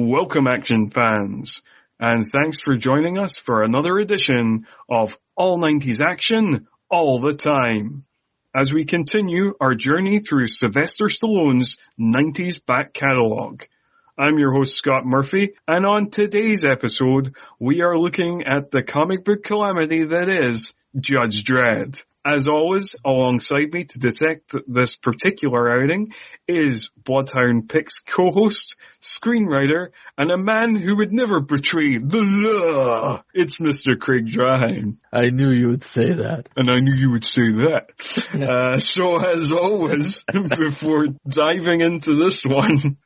Welcome, action fans, and thanks for joining us for another edition of All 90s Action All the Time, as we continue our journey through Sylvester Stallone's 90s back catalogue. I'm your host, Scott Murphy, and on today's episode, we are looking at the comic book calamity that is Judge Dredd. As always, alongside me to dissect this particular outing is Bloodhound Picks co-host, screenwriter, and a man who would never betray the law. It's Mr. Craig Draheim. I knew you would say that. And I knew you would say that. So as always, before diving into this one,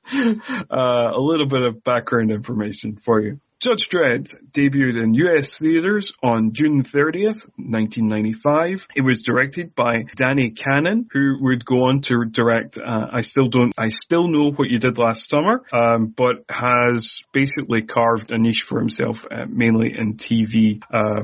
a little bit of background information for you. Judge Dredd debuted in US theaters on June 30th, 1995. It was directed by Danny Cannon, who would go on to direct I Still Know What You Did Last Summer, but has basically carved a niche for himself, mainly in TV.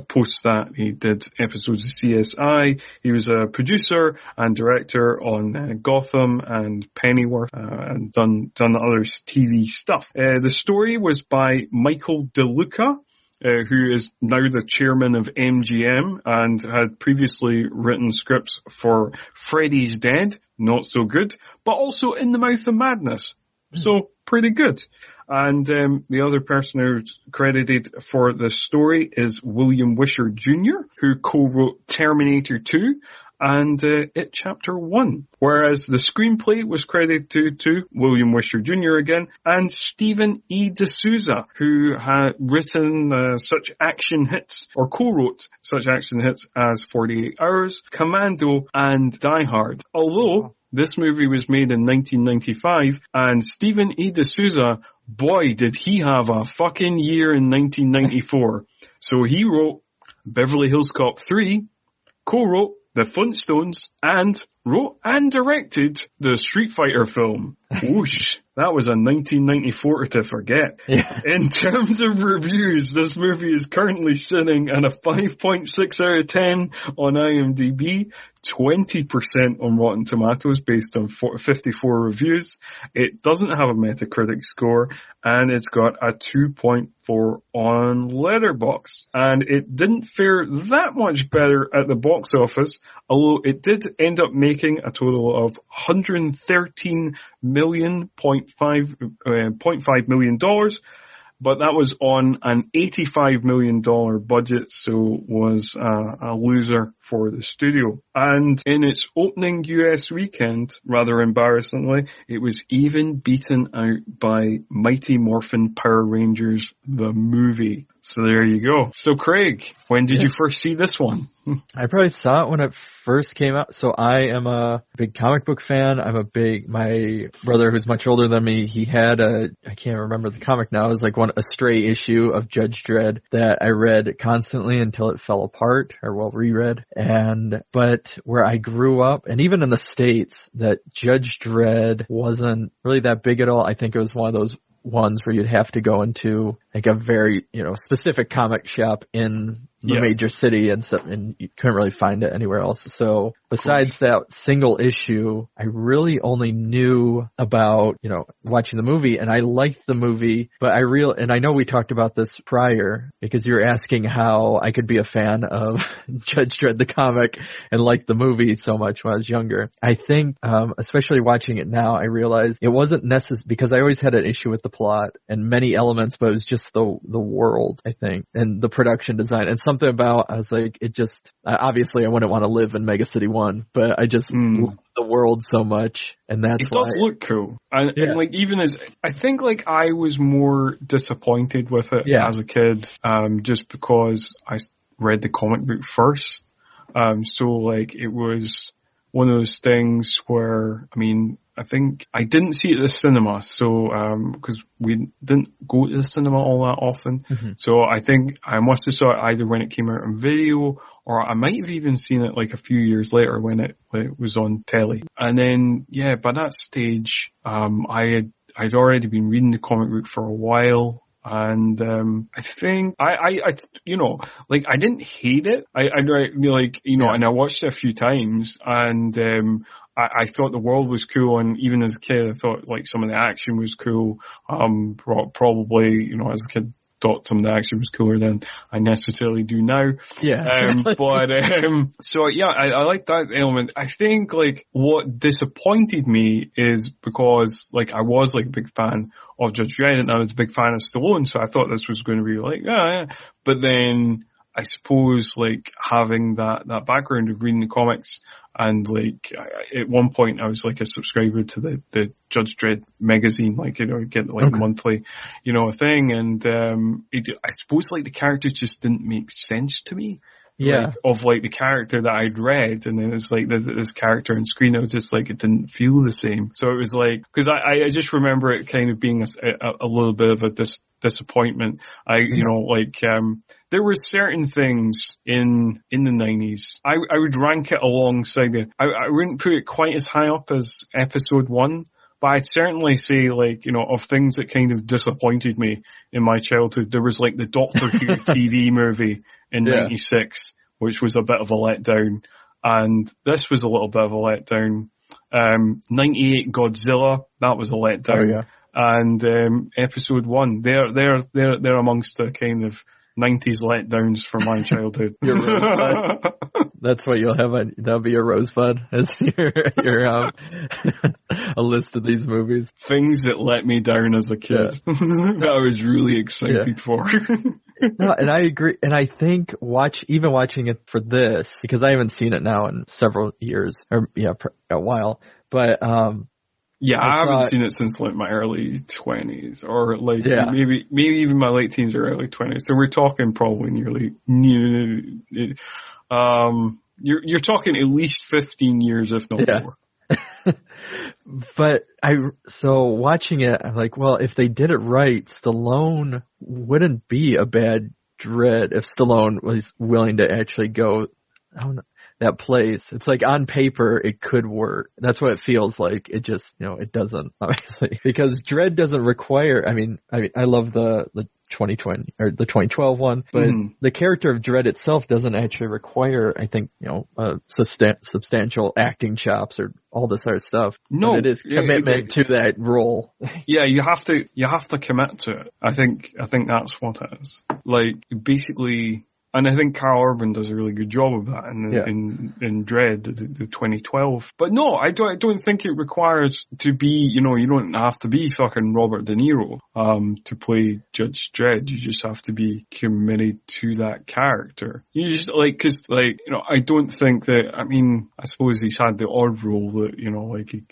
Post that, he did episodes of CSI. He was a producer and director on Gotham and Pennyworth, and done other TV stuff. The story was by Michael DeLuca, who is now the chairman of MGM and had previously written scripts for Freddy's Dead, not so good, but also In the Mouth of Madness, so pretty good. And the other person who's credited for the story is William Wisher Jr., who co-wrote Terminator 2 and It Chapter 1. Whereas the screenplay was credited to William Wisher Jr. again and Stephen E. D'Souza, who had written such action hits, or co-wrote such action hits as 48 Hours, Commando, and Die Hard. Although this movie was made in 1995, and Stephen E. D'Souza, boy, did he have a fucking year in 1994. So he wrote Beverly Hills Cop 3, co-wrote The Flintstones, and wrote and directed the Street Fighter film. Whoosh. That was a 1994 to forget. Yeah. In terms of reviews, this movie is currently sitting at a 5.6 out of 10 on IMDb, 20% on Rotten Tomatoes based on 54 reviews. It doesn't have a Metacritic score, and it's got a 2.4 on Letterboxd. And it didn't fare that much better at the box office, although it did end up making a total of $113.5 million, but that was on an $85 million budget, so was a loser for the studio. And in its opening US weekend, rather embarrassingly, it was even beaten out by Mighty Morphin Power Rangers, the movie. So there you go. So Craig, when did you first see this one? I probably saw it when it first came out. So I am a big comic book fan. My brother who's much older than me, he had I can't remember the comic now. It was like a stray issue of Judge Dredd that I read constantly until it fell apart, or reread. But where I grew up, and even in the States, that Judge Dredd wasn't really that big at all. I think it was one of those ones where you'd have to go into like a very, specific comic shop in the major city and stuff, and you couldn't really find it anywhere else. So besides that single issue, I really only knew about, watching the movie, and I liked the movie, but and I know we talked about this prior because you were asking how I could be a fan of Judge Dredd the comic and like the movie so much when I was younger. I think, especially watching it now, I realized it wasn't necessary because I always had an issue with the plot and many elements, but it was just the world, I think, and the production design and something about, I was like, it just, obviously I wouldn't want to live in Mega City 1, but I just love the world so much, and that's why. It does look cool. And like, even as, I think like I was more disappointed with it as a kid, just because I read the comic book first. So like, it was one of those things where, I think I didn't see it at the cinema, so, because we didn't go to the cinema all that often. Mm-hmm. So I think I must have saw it either when it came out on video, or I might have even seen it like a few years later when it was on telly. And then, by that stage, I'd already been reading the comic book for a while. And, I think I didn't hate it. And I watched it a few times, and, I thought the world was cool, and even as a kid, I thought like some of the action was cool. Probably, you know, as a kid, thought some of the action was cooler than I necessarily do now. Yeah. So yeah, I like that element. I think like what disappointed me is because like I was like a big fan of Judge Dredd and I was a big fan of Stallone, so I thought this was going to be like, yeah. But then I suppose like having that background of reading the comics and like at one point I was like a subscriber to the Judge Dredd magazine, like, you know, get like monthly, you know, thing. And, I suppose like the characters just didn't make sense to me. Yeah. Like, of like the character that I'd read, and then it's like this character on screen, it was just like, it didn't feel the same. So it was like, cause I just remember it kind of being a little bit of a disappointment. You know, like, there were certain things in the 90s. I would rank it alongside it. I wouldn't put it quite as high up as episode 1, but I'd certainly say, like, you know, of things that kind of disappointed me in my childhood, there was like the Doctor Who TV movie in 96, which was a bit of a letdown. And this was a little bit of a letdown. 98 Godzilla, that was a letdown. Oh, yeah. And episode 1, they're amongst the kind of 90s letdowns from my childhood. Your Rosebud. That's what you'll have. That'll be your Rosebud as your a list of these movies. Things that let me down as a kid. Yeah. That I was really excited for. No, and I agree. And I think watching it for this, because I haven't seen it now in several years, or a while, but yeah, I haven't seen it since like my early 20s, or like maybe even my late teens or early 20s. So we're talking probably you're talking at least 15 years, if not more. But so watching it, I'm like, well, if they did it right, Stallone wouldn't be a bad Dredd if Stallone was willing to actually go, I don't know, that place. It's like on paper it could work. That's what it feels like. It just, you know, it doesn't, obviously, because Dredd doesn't require. I mean, I love the 2020 or the 2012 one, but the character of Dredd itself doesn't actually require, I think, you know, substantial acting chops or all this other stuff. No, but it is commitment to that role. Yeah, you have to commit to it. I think that's what it is. Like, basically. And I think Carl Urban does a really good job of that in Dredd, the 2012. But no, I don't think it requires to be, you know, you don't have to be fucking Robert De Niro, to play Judge Dredd. You just have to be committed to that character. You just, like, cause, like, you know, I don't think that, I mean, I suppose he's had the odd role that, you know, like, he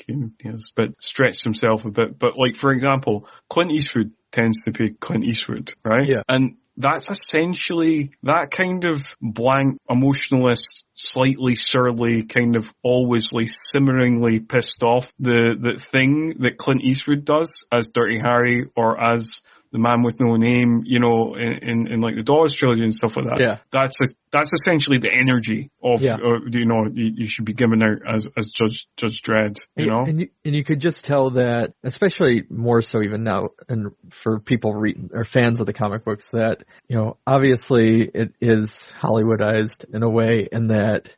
has stretched himself a bit. But, like, for example, Clint Eastwood tends to play Clint Eastwood, right? Yeah. And that's essentially that kind of blank, emotionalist, slightly surly, kind of always like simmeringly pissed off, the thing that Clint Eastwood does as Dirty Harry or as the Man with No Name, you know, in like the Dawes trilogy and stuff like that. Yeah. That's essentially the energy of, you know, you should be given out as Judge Dredd, you know? And you could just tell that, especially more so even now, and for people or fans of the comic books, that, you know, obviously it is Hollywoodized in a way, and that,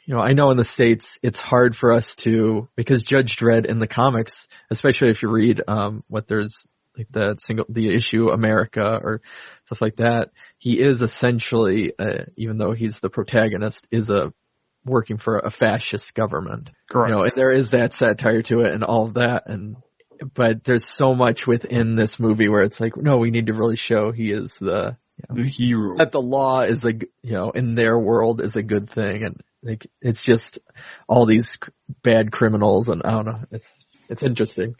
you know, I know in the States it's hard for us to, because Judge Dredd in the comics, especially if you read like the issue America or stuff like that, he is essentially, even though he's the protagonist, is working for a fascist government. Correct. You know, and there is that satire to it and all of that, but there's so much within this movie where it's like, no, we need to really show he is the hero. That the law is in their world is a good thing, and like it's just all these bad criminals, and I don't know, it's interesting.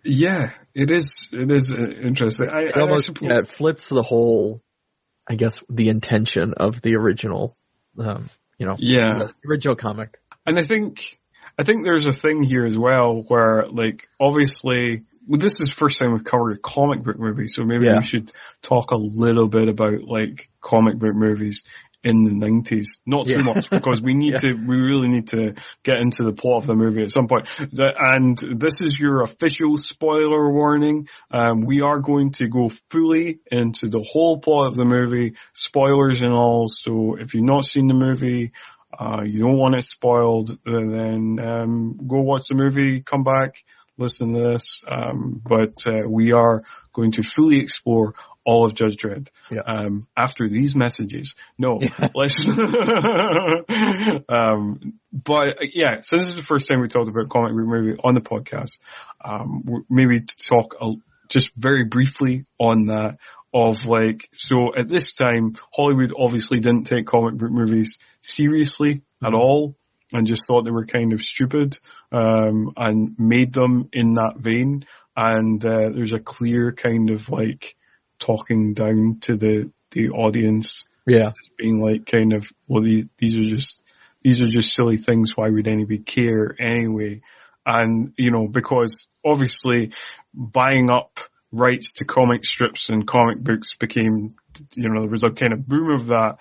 Yeah, it is interesting. It flips the whole, I guess, the intention of the original, the original comic. And I think there's a thing here as well where, like, obviously, this is the first time we've covered a comic book movie, so maybe we should talk a little bit about, like, comic book movies in the 90s. Not too much, because we really need to get into the plot of the movie at some point. And this is your official spoiler warning. We are going to go fully into the whole plot of the movie, spoilers and all. So if you've not seen the movie, you don't want it spoiled, then go watch the movie, come back, listen to this. But we are going to fully explore all of Judge Dredd after these messages. No, let's. But yeah, so this is the first time we talked about comic book movie on the podcast. Maybe to talk just very briefly on that. Of like, so at this time, Hollywood obviously didn't take comic book movies seriously at all, and just thought they were kind of stupid, and made them in that vein. And there's a clear kind of like talking down to the audience, just being like, kind of, well, these are just silly things. Why would anybody care anyway? And because obviously buying up rights to comic strips and comic books became, there was a kind of boom of that,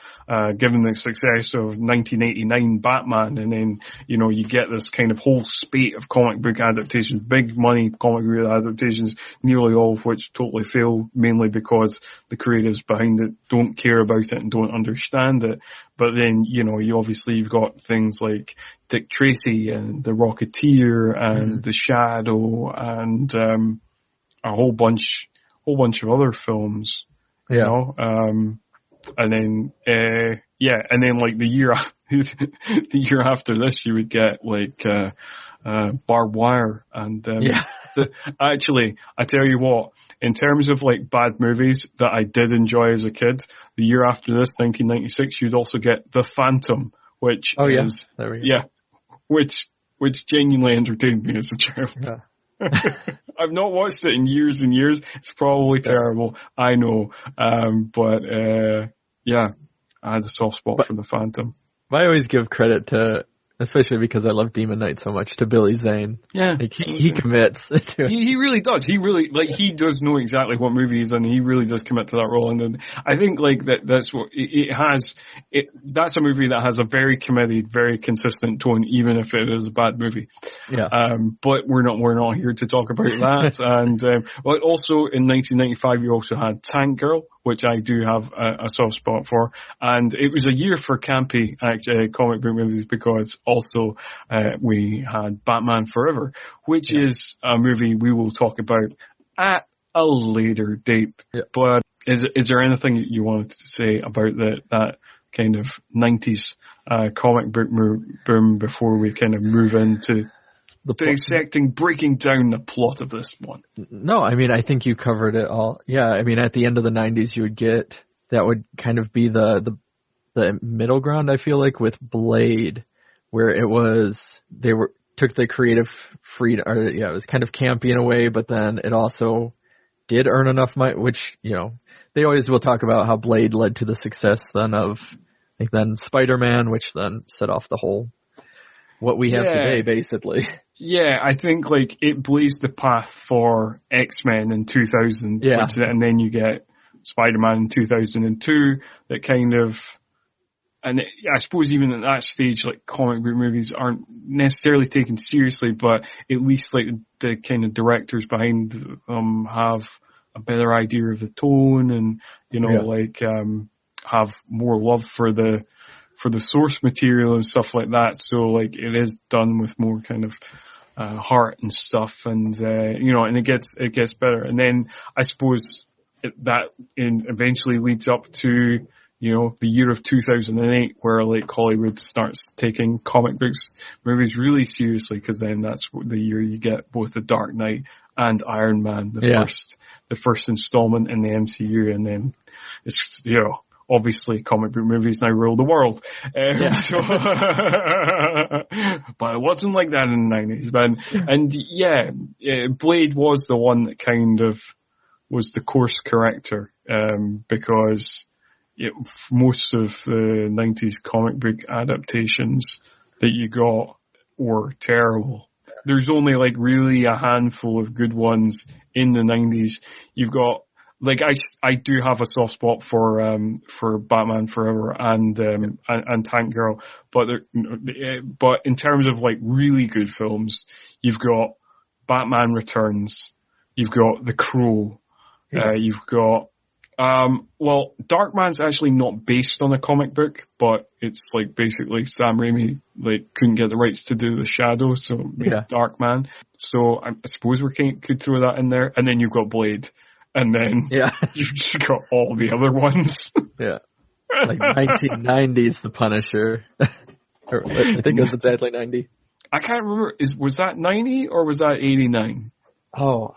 given the success of 1989 Batman, and then, you get this kind of whole spate of comic book adaptations, big money comic book adaptations, nearly all of which totally fail, mainly because the creatives behind it don't care about it and don't understand it. But then, you've got things like Dick Tracy and The Rocketeer and The Shadow and, a whole bunch of other films, and then like the year after this, you would get like Barbed Wire, and actually, I tell you what, in terms of like bad movies that I did enjoy as a kid, the year after this, 1996, you'd also get The Phantom, which which genuinely entertained me as a child. Yeah. I've not watched it in years and years. It's probably terrible, I know. But I had a soft spot for The Phantom. I always give credit to, especially because I love Demon Knight so much, to Billy Zane. Yeah. Like, he commits to it. He really does. He really, like, he does know exactly what movie he's in. He really does commit to that role. And then I think, like, that's what that's a movie that has a very committed, very consistent tone, even if it is a bad movie. Yeah. But we're not here to talk about that. And, but also in 1995, you also had Tank Girl, which I do have a soft spot for. And it was a year for campy comic book movies, because also we had Batman Forever, which is a movie we will talk about at a later date. Yeah. But is there anything you wanted to say about that kind of 90s comic book boom before we kind of move into breaking down the plot of this one? No, I mean, I think you covered it all. Yeah, I mean, at the end of the 90s, you would get, that would kind of be the middle ground, I feel like, with Blade, where it was, took the creative freedom, or it was kind of campy in a way, but then it also did earn enough money, which, they always will talk about how Blade led to the success then of, I think then Spider-Man, which then set off the whole, what we have today, basically. Yeah, I think like it blazed the path for X-Men in 2000, and then you get Spider-Man in 2002 that kind of, and I suppose even at that stage, like comic book movies aren't necessarily taken seriously, but at least like the kind of directors behind them have a better idea of the tone, and have more love for the source material and stuff like that. So like it is done with more kind of heart and stuff, and and it gets better. And then I suppose that eventually leads up to the year of 2008, where like Hollywood starts taking comic books movies really seriously, because then that's the year you get both The Dark Knight and Iron Man, the first installment in the MCU, and then it's obviously comic book movies now rule the world. But it wasn't like that in the 90s. And Blade was the one that kind of was the course corrector, because most of the 90s comic book adaptations that you got were terrible. There's only like really a handful of good ones in the 90s. You've got, like, I do have a soft spot for Batman Forever and Tank Girl, but in terms of like really good films, you've got Batman Returns, you've got The Crow, you've got Well, Darkman's actually not based on a comic book, but it's like basically Sam Raimi like couldn't get the rights to do the Shadow, so made Darkman. So I suppose we could throw that in there, and then you've got Blade, and then you've just got all the other ones. Yeah, like 1990s The Punisher. I think it was exactly 90. I can't remember. Was that 90 or was that 89? Oh,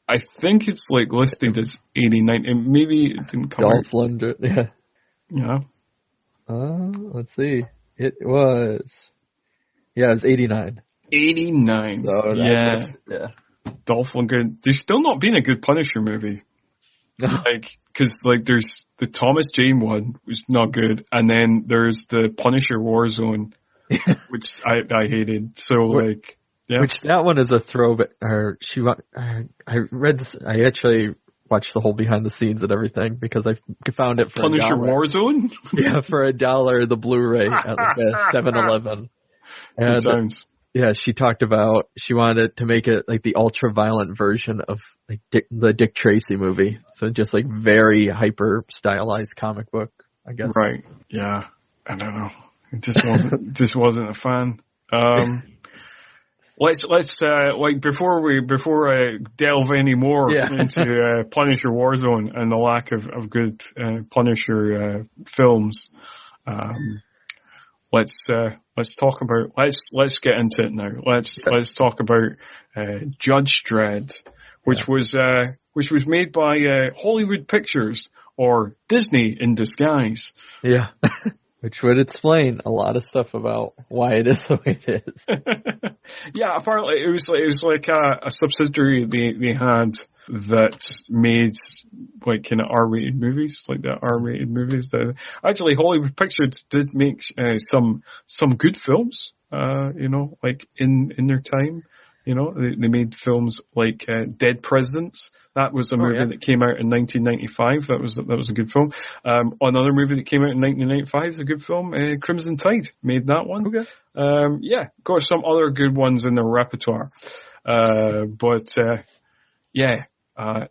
I think it's like listed as 89, and maybe it didn't come out. Lundgren, yeah. Yeah. Let's see. It was 89. 89. So yeah. Dolph Lundgren. There's still not been a good Punisher movie. Because there's the Thomas Jane one, was not good, and then there's the Punisher Warzone, which I hated. So yeah. Which that one is a throwback. I actually watched the whole behind the scenes and everything because I found it for Punisher $1. Warzone. Yeah, for $1 the Blu-ray at like a 7-Eleven. And yeah, she talked about she wanted to make it like the ultra violent version of like the Dick Tracy movie. So just like very hyper stylized comic book, I guess. Right. Yeah. I don't know. It just wasn't a fan. Let's before I delve any more into Punisher Warzone and the lack of good Punisher films, let's talk about let's get into it now. Let's talk about Judge Dredd, which was made by Hollywood Pictures, or Disney in disguise. Yeah. Which would explain a lot of stuff about why it is the way it is. Yeah, apparently it was like a subsidiary they had that made like kind of R-rated movies, like the R-rated movies. Actually, Hollywood Pictures did make some good films, like in their time. They made films like Dead Presidents. That was a movie that came out in 1995. That was a good film. Another movie that came out in 1995 is a good film. Crimson Tide made that one. Okay. Got some other good ones in their repertoire.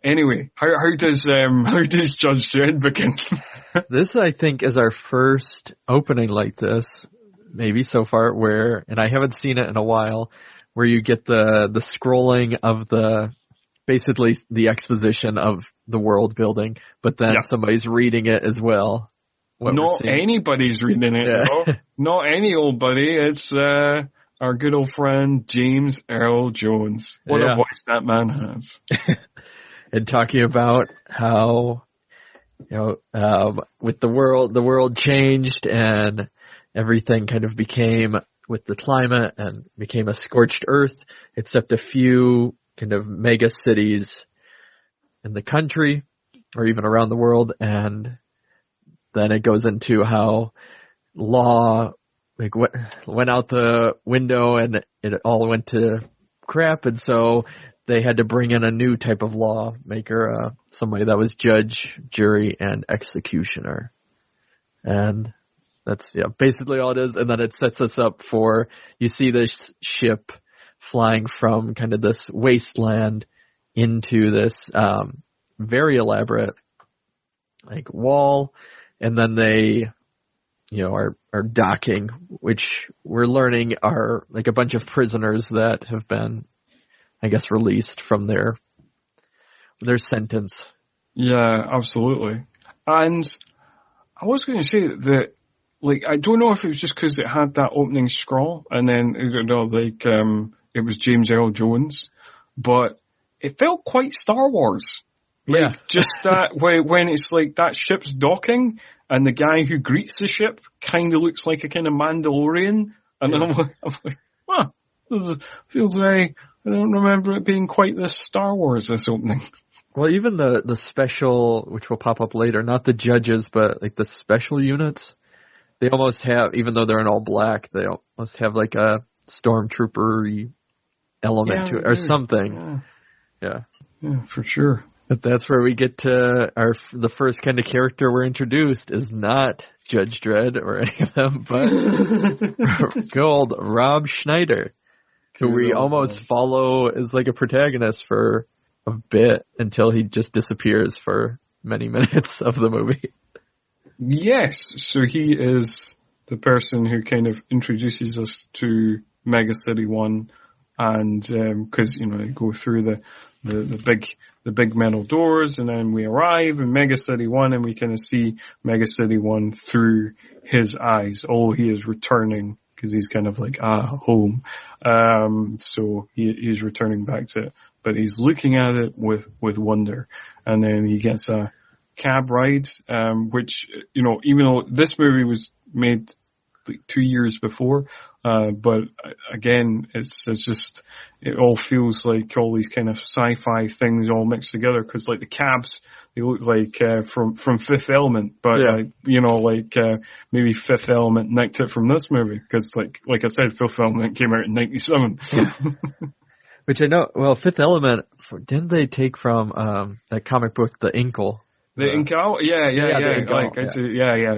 Anyway, how does Judge Dredd begin? This, I think, is our first opening like this, maybe so far, and I haven't seen it in a while, where you get the scrolling of basically the exposition of the world building, but then somebody's reading it as well. Not anybody's reading it, though. Not any old buddy. It's our good old friend James Earl Jones. What a voice that man has. And talking about how, with the world changed and everything kind of became with the climate and became a scorched earth, except a few kind of mega cities in the country or even around the world. And then it goes into how law went out the window and it all went to crap. And so they had to bring in a new type of lawmaker, somebody that was judge, jury, and executioner. And that's basically all it is. And then it sets us up for, you see this ship flying from kind of this wasteland into this very elaborate wall, and then they are docking, which we're learning are like a bunch of prisoners that have been, I guess, released from their sentence. Yeah, absolutely. And I was going to say that, I don't know if it was just because it had that opening scroll, and then it was James Earl Jones, but it felt quite Star Wars. Just that when it's like that ship's docking, and the guy who greets the ship kind of looks like a kind of Mandalorian, and I'm like, this feels very. I don't remember it being quite this Star Wars, this opening. Well, even the special, which will pop up later, not the judges, but like the special units, they almost have, even though they're in all black, they almost have like a stormtrooper element to it, or something. Yeah, for sure. But that's where we get to the first kind of character we're introduced is not Judge Dredd or any of them, but good old Rob Schneider, who we almost follow as like a protagonist for a bit until he just disappears for many minutes of the movie. Yes, so he is the person who kind of introduces us to Mega City 1, and because you go through the big metal doors, and then we arrive in Mega City 1, and we kind of see Mega City 1 through his eyes. Oh, he is returning because he's kind of like home. So he's returning back to it, but he's looking at it with wonder, and then he gets a cab ride, which even though this movie was made like 2 years before, but again, it's just, it all feels like all these kind of sci-fi things all mixed together, because like the cabs, they look like from Fifth Element, but maybe Fifth Element nicked it from this movie, because like I said, Fifth Element came out in 97. Which I know, well, Fifth Element, didn't they take from that comic book, The Inkle? The Incal? Yeah.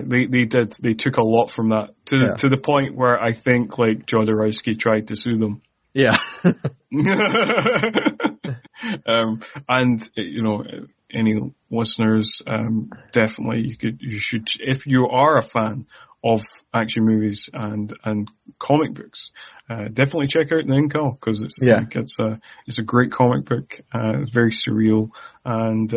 They did. They took a lot from that to the point where I think like Jodorowsky tried to sue them. Yeah. And any listeners, definitely you should, if you are a fan of action movies and comic books, definitely check out The Incal, because it's a great comic book. It's very surreal, and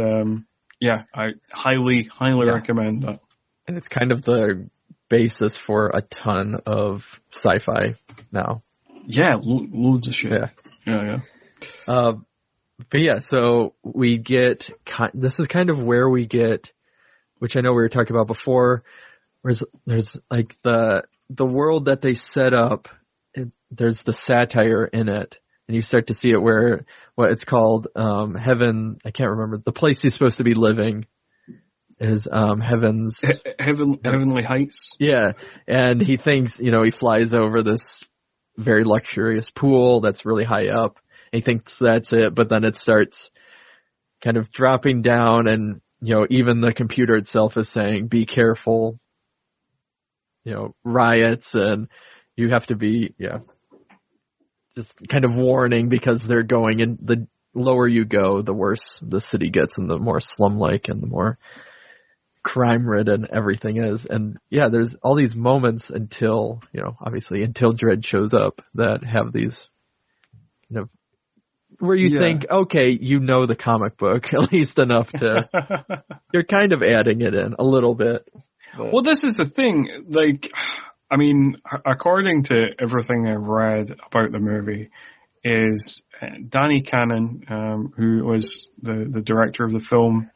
I highly recommend that. And it's kind of the basis for a ton of sci-fi now. Yeah, loads of shit. Yeah. But yeah, so we get, this is kind of where we get, which I know we were talking about before, whereas there's like the world that they set up, there's the satire in it. And you start to see it where, what it's called, heaven, I can't remember, the place he's supposed to be living is, heaven's... Heavenly Heights. Yeah. And he thinks, he flies over this very luxurious pool that's really high up. And he thinks that's it, but then it starts kind of dropping down, and, even the computer itself is saying, be careful, riots, and you have to be, just kind of warning, because they're going, and the lower you go, the worse the city gets, and the more slum-like and the more crime-ridden everything is. And there's all these moments until, obviously until Dredd shows up, that have these, where you think, okay, the comic book at least enough to, you're kind of adding it in a little bit. But. Well, this is the thing, like, I mean, according to everything I've read about the movie, is Danny Cannon, who was the director of the film.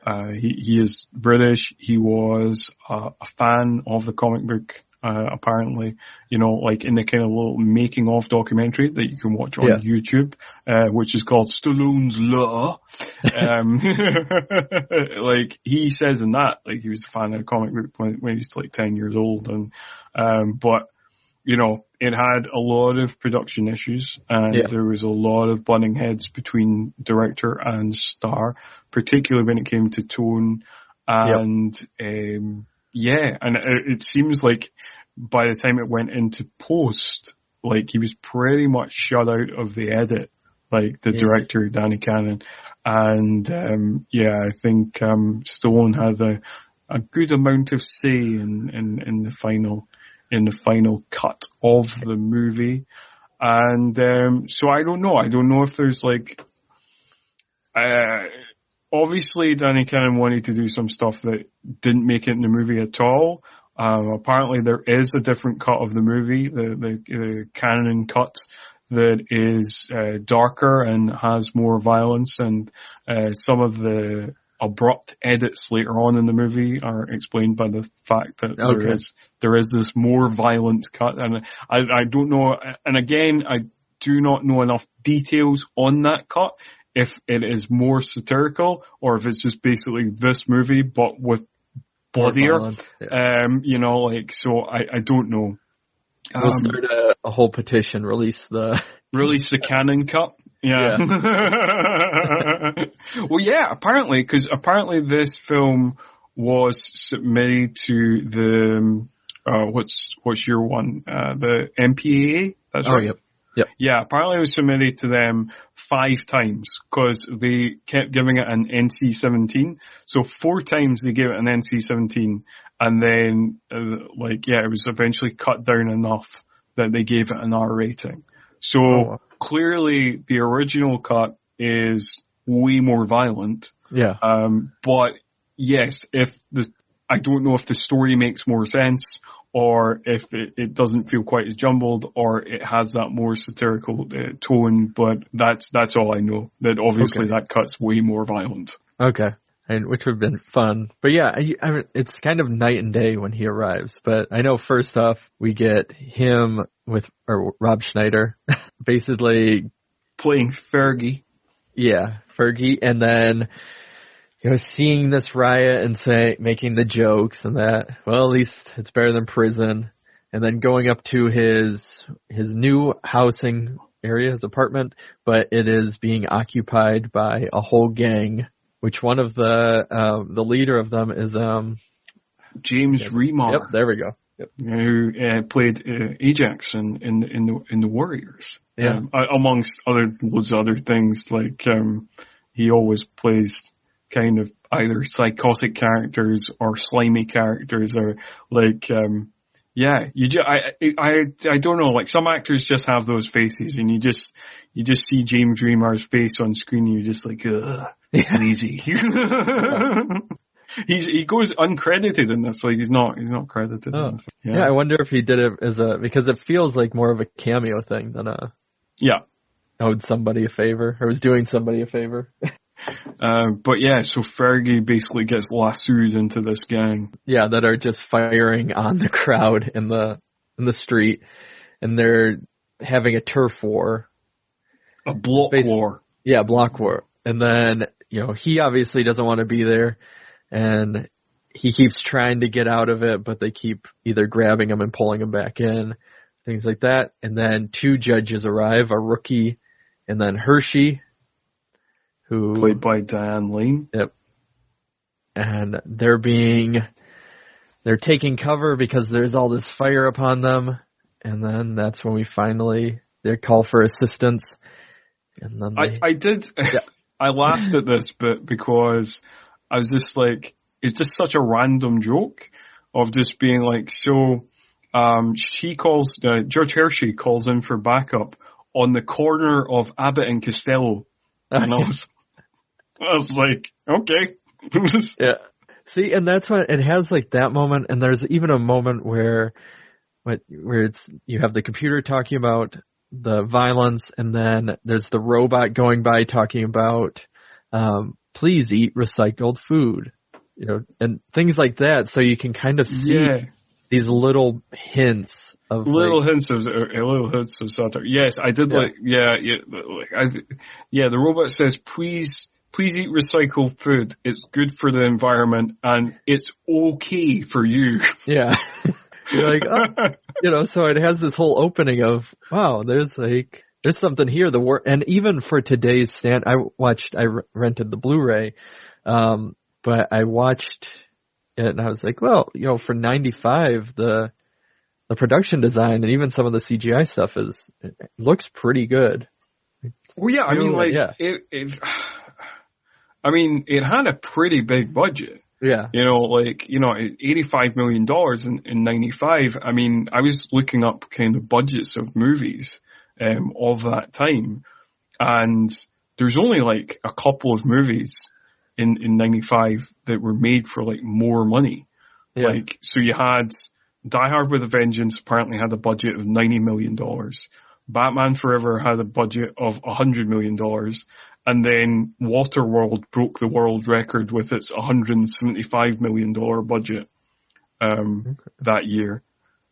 He is British. He was a fan of the comic book, apparently, like in the kind of little making of documentary that you can watch on YouTube, which is called Stallone's Law. Like he says in that, like he was a fan of the comic book when he was like 10 years old, and but it had a lot of production issues, and there was a lot of butting heads between director and star, particularly when it came to tone, and and it seems like by the time it went into post, like he was pretty much shut out of the edit, like the director Danny Cannon, and I think Stallone had a good amount of say in the final cut of the movie, and so I don't know if there's like obviously Danny Cannon wanted to do some stuff that didn't make it in the movie at all. Apparently there is a different cut of the movie, the Cannon cut, that is darker and has more violence, and some of the abrupt edits later on in the movie are explained by the fact that there is this more violent cut, and I don't know, and again I do not know enough details on that cut, if it is more satirical or if it's just basically this movie but with bloodier, so I don't know. We'll start a whole petition, release the Cannon cut. Yeah. Well, apparently this film was submitted to the what's your one, the MPAA. That's right. Yep. Yep. Yeah, apparently it was submitted to them 5 times because they kept giving it an NC-17. So 4 times they gave it an NC-17, and then it was eventually cut down enough that they gave it an R rating. So clearly the original cut is way more violent. Yeah. But yes, I don't know if the story makes more sense, or if it doesn't feel quite as jumbled, or it has that more satirical tone, but that's all I know. That obviously that cut's way more violent. Okay. And which would have been fun. But yeah, I mean, it's kind of night and day when he arrives. But I know first off, we get him or Rob Schneider, basically playing Fergie. Yeah, Fergie, and then seeing this riot and making the jokes and that, well, at least it's better than prison. And then going up to his new housing area, his apartment, but it is being occupied by a whole gang, which one of the leader of them is James Remar. Yep, there we go. Yep. Who played Ajax in the Warriors. Yeah. Amongst loads of other things, he always plays kind of either psychotic characters or slimy characters, or I don't know, some actors just have those faces, and you just see James Remar's face on screen, and you're just like, ugh, sleazy. He goes uncredited in this, he's not credited. Oh. Yeah, I wonder if he did it because it feels like more of a cameo thing than owed somebody a favor, or was doing somebody a favor. But yeah, so Fergie basically gets lassoed into this gang. Yeah, that are just firing on the crowd in the street, and they're having a turf war. A block war. Yeah, block war. And then, he obviously doesn't want to be there, and he keeps trying to get out of it, but they keep either grabbing him and pulling him back in, things like that. And then 2 judges arrive, a rookie and then Hershey, who played by Diane Lane. Yep. And they're taking cover because there's all this fire upon them. And then that's when they call for assistance. And then I laughed at this bit because I was just it's just such a random joke of just being George Hershey calls in for backup on the corner of Abbott and Costello. And I was like, okay. Yeah. See, and that's when it has that moment, and there's even a moment where you have the computer talking about the violence, and then there's the robot going by talking about, please eat recycled food, and things like that. So you can kind of see these little hints of satire. Yes, I did the robot says, please eat recycled food. It's good for the environment and it's okay for you. Yeah. You're like, oh, so it has this whole opening of, wow, there's something here. And even for today's I rented the Blu-ray, but I watched it and I was like, well, for 95, the production design and even some of the CGI stuff it looks pretty good. Well, yeah, it had a pretty big budget. Yeah. $85 million in 95. I mean, I was looking up kind of budgets of movies, of that time, and there's only a couple of movies in 95 that were made for more money. Yeah. So you had Die Hard with a Vengeance apparently had a budget of $90 million. Batman Forever had a budget of $100 million. And then Waterworld broke the world record with its $175 million budget, that year.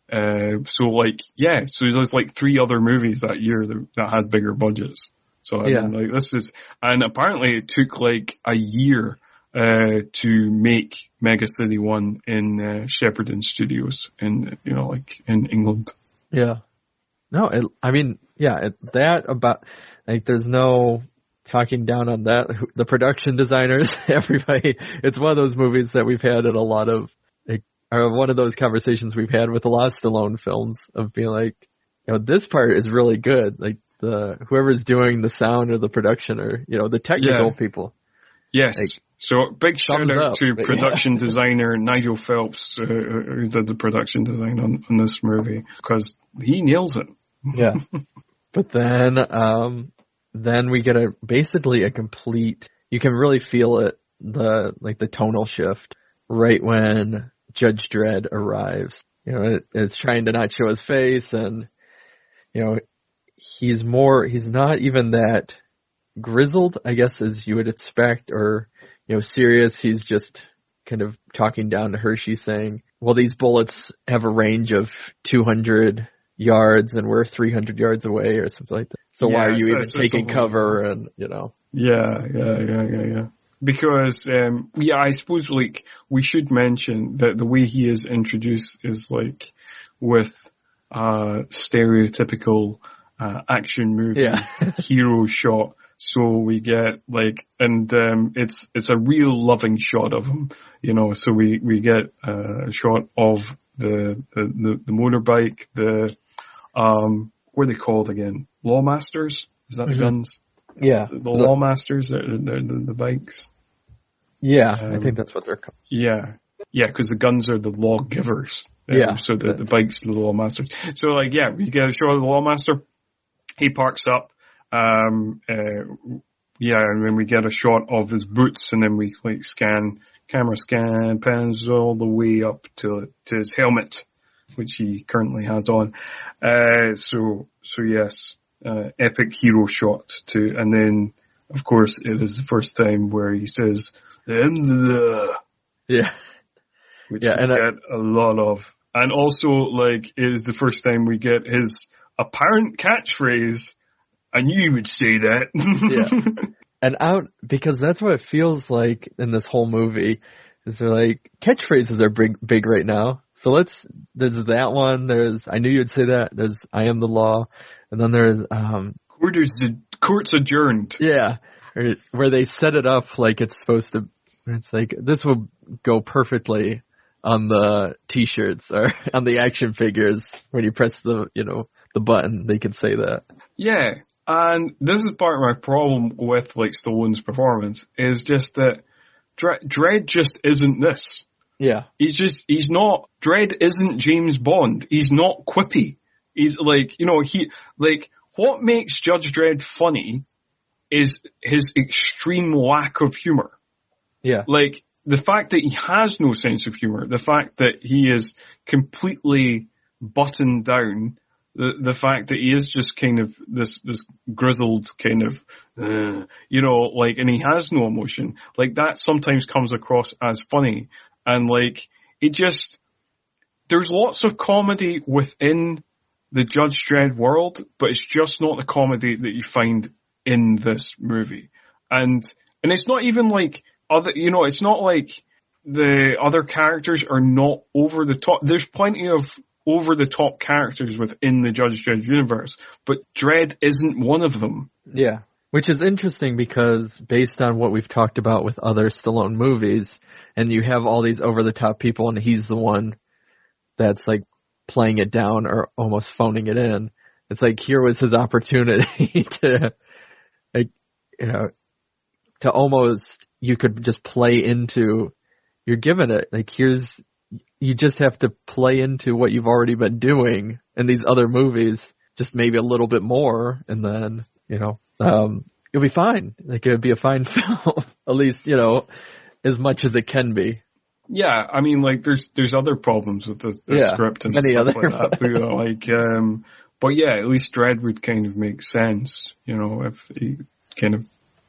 So there's 3 other movies that year that had bigger budgets. So and apparently it took a year, to make Mega City 1 in, Shepperton Studios in England. Yeah. No, there's no talking down on that. The production designers, everybody, it's one of those movies that we've had in a lot of, or one of those conversations we've had with a lot of Stallone films of being this part is really good. Like whoever's doing the sound or the production or, the technical people. Yes. Like, so big shout out to but production designer Nigel Phelps, who did the production design on this movie, because he nails it. Yeah. But then we get basically a complete, you can really feel it, the tonal shift right when Judge Dredd arrives. It's trying to not show his face, and, he's not even that grizzled, I guess, as you would expect, or, serious. He's just kind of talking down to Hershey saying, well, these bullets have a range of 200 yards and we're 300 yards away or something like that. So why are you even taking cover? And, Yeah. Because, I suppose, like, we should mention that the way he is introduced is, like, with stereotypical action movie hero shot. So we get, like, and it's a real loving shot of him, so we get a shot of the motorbike, what are they called again? Lawmasters? Is that the guns? Yeah. The Lawmasters, the bikes. Yeah, I think that's what they're called. Yeah, because the guns are the law givers. So the bikes are the Lawmasters. So, like, we get a shot of the Lawmaster. He parks up. And then we get a shot of his boots, and then we, like, camera scan, pans all the way up to his helmet, which he currently has on. So yes, epic hero shot too. And then, of course, it is the first time where he says, and which we get a lot of. And also, like, it is the first time we get his apparent catchphrase, I knew you would say that. And because that's what it feels like in this whole movie, is they're like, catchphrases are big right now. So there's that one, there's, I knew you'd say that, there's, I am the law, and then there's, court's adjourned. Yeah. Where they set it up like it's supposed to, it's like, this will go perfectly on the t-shirts or on the action figures. When you press the button, they can say that. Yeah. And this is part of my problem with, like, Stallone's performance, is just that Dredd just isn't this. Yeah. Dredd isn't James Bond. He's not quippy. He's like, what makes Judge Dredd funny is his extreme lack of humor. Yeah. Like, the fact that he has no sense of humor, the fact that he is completely buttoned down, the fact that he is just kind of this grizzled kind of, and he has no emotion, like, that sometimes comes across as funny. And, like, there's lots of comedy within the Judge Dredd world, but it's just not the comedy that you find in this movie. And it's not even like it's not like the other characters are not over the top. There's plenty of over the top characters within the Judge Dredd universe, but Dredd isn't one of them. Yeah. Which is interesting because based on what we've talked about with other Stallone movies, and you have all these over the top people and he's the one that's, like, playing it down or almost phoning it in. It's like, here was his opportunity to, like, to almost, you could just play into, you're given it, like, you just have to play into what you've already been doing in these other movies, just maybe a little bit more, and then, it'll be fine. Like, it'll be a fine film, at least, as much as it can be. Yeah, I mean, like, there's other problems with the script and stuff like that. But yeah, at least Dredd would kind of make sense, if he kind of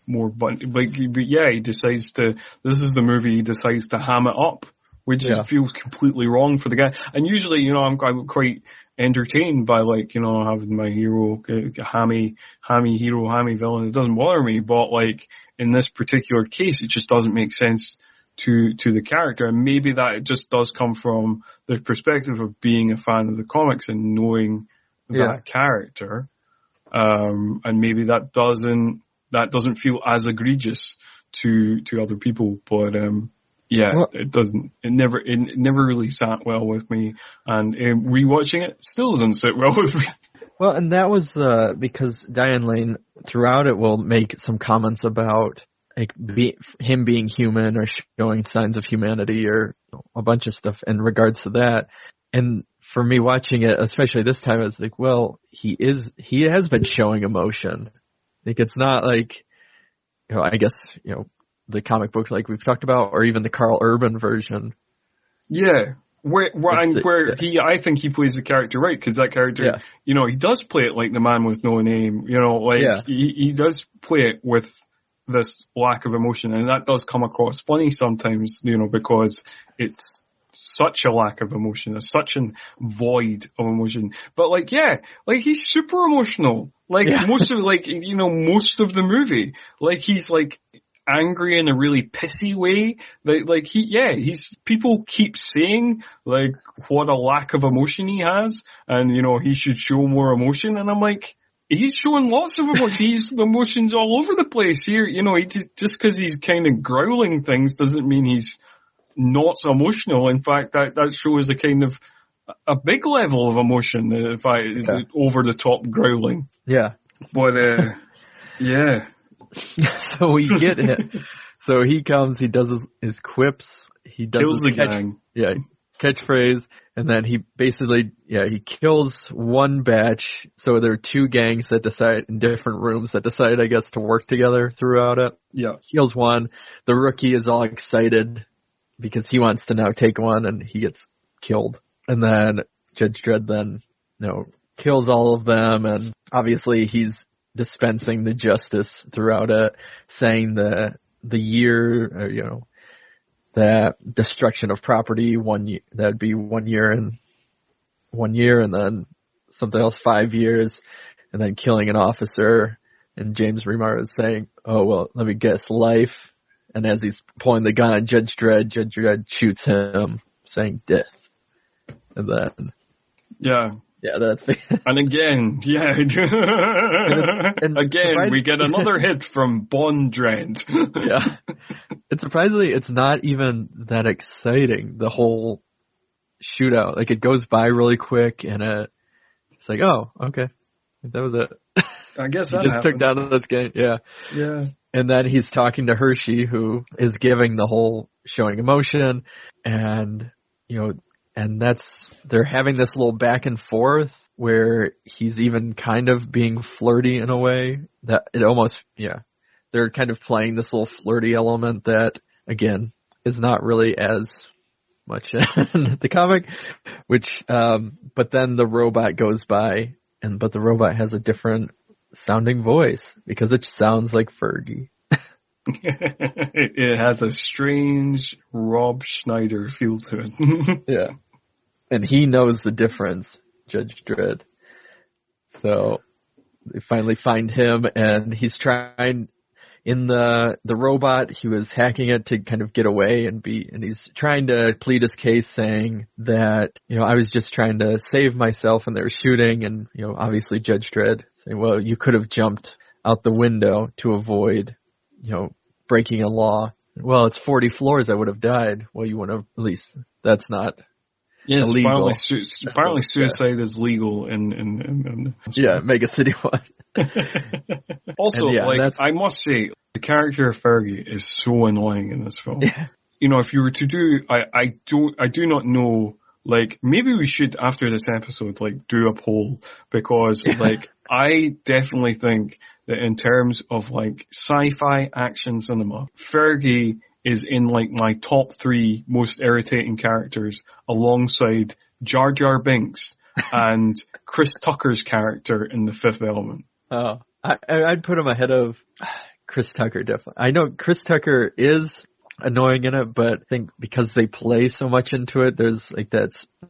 more, but yeah, he decides this is the movie he decides to ham it up, which just feels completely wrong for the guy. And usually, I'm quite entertained by, like, having my hero, hammy hero, hammy villain. It doesn't bother me, but, like, in this particular case, it just doesn't make sense to the character. And maybe that just does come from the perspective of being a fan of the comics and knowing that character. And maybe that doesn't feel as egregious to other people, but, it never really sat well with me, and rewatching it still doesn't sit well with me. Well, and that was because Diane Lane throughout it will make some comments about like him being human or showing signs of humanity or a bunch of stuff in regards to that. And for me watching it, especially this time, it's like, well, he has been showing emotion. Like it's not like, I guess, the comic books like we've talked about, or even the Carl Urban version. Yeah. I think he plays the character right, because that character, he does play it like the man with no name, he does play it with this lack of emotion, and that does come across funny sometimes, because it's such a lack of emotion, it's such a void of emotion. But he's super emotional, most of most of the movie, he's angry in a really pissy way. He's people keep saying what a lack of emotion he has, and he should show more emotion, and I'm like, he's showing lots of emotion. He's emotions all over the place here. Just because he's kind of growling things doesn't mean he's not emotional. In fact, that shows a kind of a big level of emotion, over the top growling. Yeah. But yeah. So we get it. So he comes, he does his quips, he does kills the gang. Yeah, catchphrase, and then he basically, he kills one batch. So there are two gangs that decide in different rooms that decide, I guess, to work together throughout it. Yeah. Kills one. The rookie is all excited because he wants to now take one, and he gets killed. And then Judge Dredd then, kills all of them, and obviously he's dispensing the justice throughout it, saying the year, or, that destruction of property, that'd be 1 year and 1 year, and then something else 5 years, and then killing an officer. And James Remar is saying, oh, well, let me guess, life. And as he's pulling the gun at Judge Dredd shoots him, saying death. And then... Yeah, that's... And again, and again, we get another hit from Bond Dredd. Yeah. And surprisingly, it's not even that exciting, the whole shootout. It goes by really quick, and it's like, oh, okay. That was it. I guess that just took down this game. Yeah. Yeah. And then he's talking to Hershey, who is giving the whole showing emotion, and, and they're having this little back and forth where he's even kind of being flirty in a way that it almost, they're kind of playing this little flirty element that, again, is not really as much in the comic, but then the robot goes by, but the robot has a different sounding voice because it sounds like Fergie. It has a strange Rob Schneider feel to it. Yeah. And he knows the difference, Judge Dredd. So they finally find him, and he's trying, in the robot, he was hacking it to kind of get away and he's trying to plead his case, saying that, I was just trying to save myself and they were shooting, and, obviously Judge Dredd saying, well, you could have jumped out the window to avoid, breaking a law. Well, it's 40 floors, I would have died. Well, you would have, at least, that's not... Yes, apparently suicide is legal in Mega City 1. Also, I must say, the character of Fergie is so annoying in this film. Yeah. If you were to do, I do not know, maybe we should, after this episode, do a poll, because, I definitely think that in terms of, sci-fi action cinema, Fergie is in my top 3 most irritating characters, alongside Jar Jar Binks and Chris Tucker's character in The Fifth Element. Oh, I'd put him ahead of Chris Tucker, definitely. I know Chris Tucker is annoying in it, but I think because they play so much into it, there's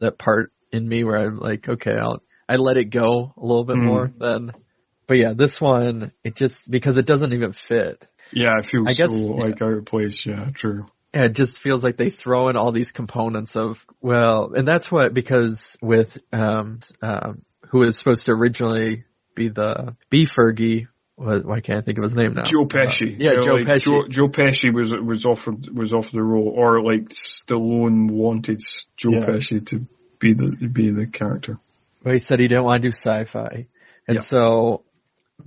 that part in me where I'm like, okay, I let it go a little bit more than. But yeah, this one, it just, because it doesn't even fit. Yeah, it feels out of place. Yeah, true. Yeah, it just feels like they throw in all these components of, and that's what, because with, who was supposed to originally be Fergie, why can't I think of his name now? Joe Pesci. Joe Pesci. Joe Pesci was offered the role, or Stallone wanted Joe Pesci to be the character. Well, he said he didn't want to do sci-fi. And so,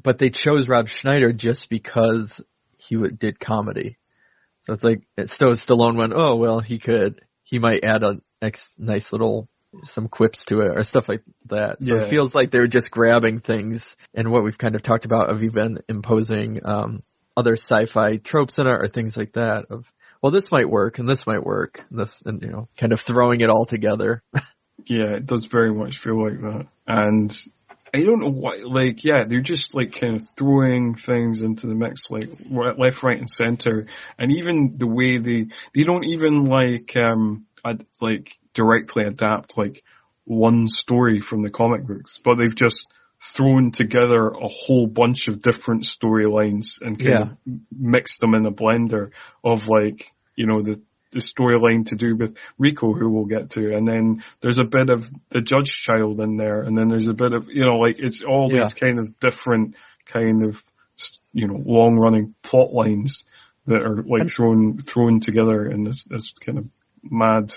but they chose Rob Schneider just because he did comedy. So it's like, Stallone went, oh, well, he might add nice little, some quips to it or stuff like that. So it feels like they're just grabbing things, and what we've kind of talked about of even imposing, other sci-fi tropes in it or things like that of, well, this might work and this might work, and you know, kind of throwing it all together. Yeah, it does very much feel like that. And I don't know why, like, they're just like kind of throwing things into the mix, like left, right, and center. And even the way they don't even like directly adapt like one story from the comic books, but they've just thrown together a whole bunch of different storylines and kind of mixed them in a blender of like, you know, the storyline to do with Rico, who we'll get to, and then there's a bit of the Judge Child in there, and then there's a bit of, you know, like it's all these kind of different kind of, you know, long running plot lines that are like thrown together in this kind of mad,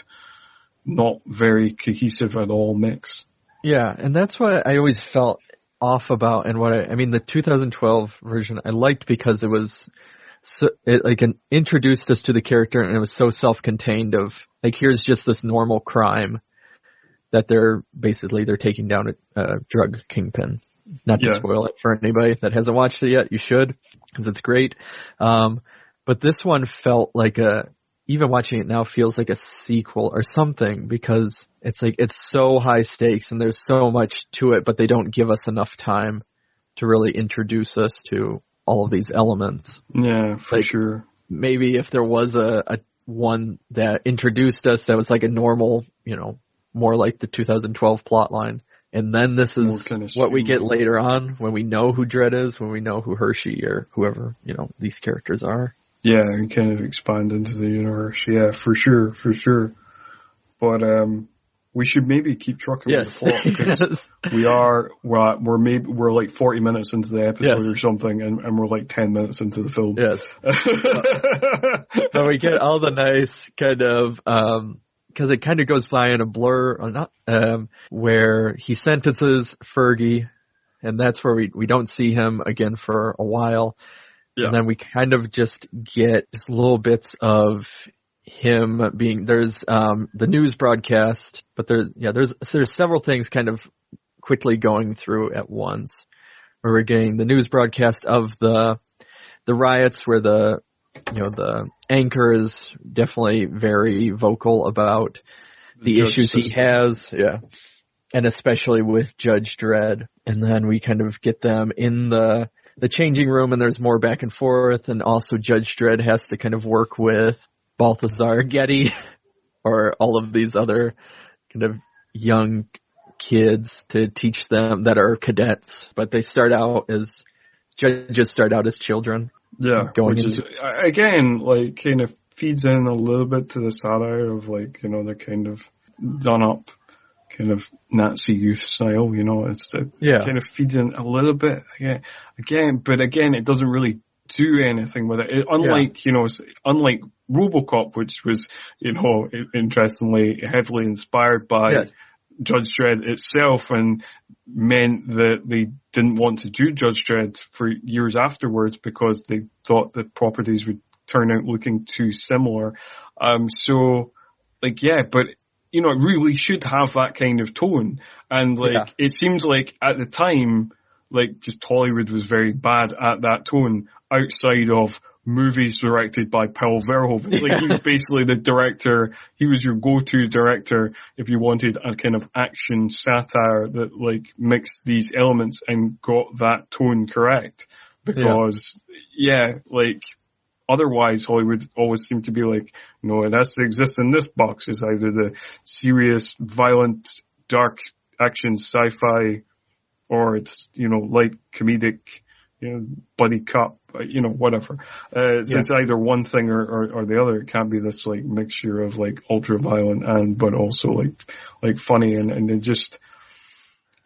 not very cohesive at all mix. Yeah, and that's what I always felt off about, and what I mean, the 2012 version I liked because it was introduced us to the character, and it was so self-contained of like, here's just this normal crime that they're taking down a drug kingpin. Not to spoil it for anybody that hasn't watched it yet, you should, because it's great. But this one felt like even watching it now feels like a sequel or something, because it's like, it's so high stakes and there's so much to it, but they don't give us enough time to really introduce us to all of these elements. Yeah, for sure. Maybe if there was a one that introduced us that was like a normal, you know, more like the 2012 plot line. And then this is what we get later on when we know who Dredd is, when we know who Hershey or whoever, you know, these characters are. Yeah, and kind of expand into the universe. Yeah, for sure. But we should maybe keep trucking with the plot, because we're like 40 minutes into the episode or something, and we're like 10 minutes into the film. Yes. So we get all the nice kind of, because it kind of goes by in a blur, where he sentences Fergie, and that's where we don't see him again for a while. Yeah. And then we kind of just get just little bits of him there's the news broadcast, but there's several things kind of quickly going through at once, where we're getting the news broadcast of the riots, where the anchor is definitely very vocal about the issues he has, and especially with Judge Dredd. And then we kind of get them in the changing room, and there's more back and forth, and also Judge Dredd has to kind of work with Balthazar Getty or all of these other kind of young kids to teach them that are cadets, but judges start out as children. Yeah, which is, again, like, kind of feeds in a little bit to the satire of, like, you know, the kind of done up kind of Nazi youth style, you know, kind of feeds in a little bit. But again, it doesn't really do anything with it. Unlike RoboCop, which was, you know, interestingly heavily inspired by Judge Dredd itself, and meant that they didn't want to do Judge Dredd for years afterwards because they thought the properties would turn out looking too similar. But you know, it really should have that kind of tone. And it seems like at the time, like, just Hollywood was very bad at that tone outside of movies directed by Paul Verhoeven. Like, he was basically the director. He was your go-to director if you wanted a kind of action satire that, like, mixed these elements and got that tone correct. Because, otherwise Hollywood always seemed to be like, no, it has to exist in this box. It's either the serious, violent, dark action sci-fi, or it's, you know, light comedic, you know, buddy cop, you know, whatever. So it's either one thing or the other. It can't be this, like, mixture of, like, ultra violent but also like funny, and it just,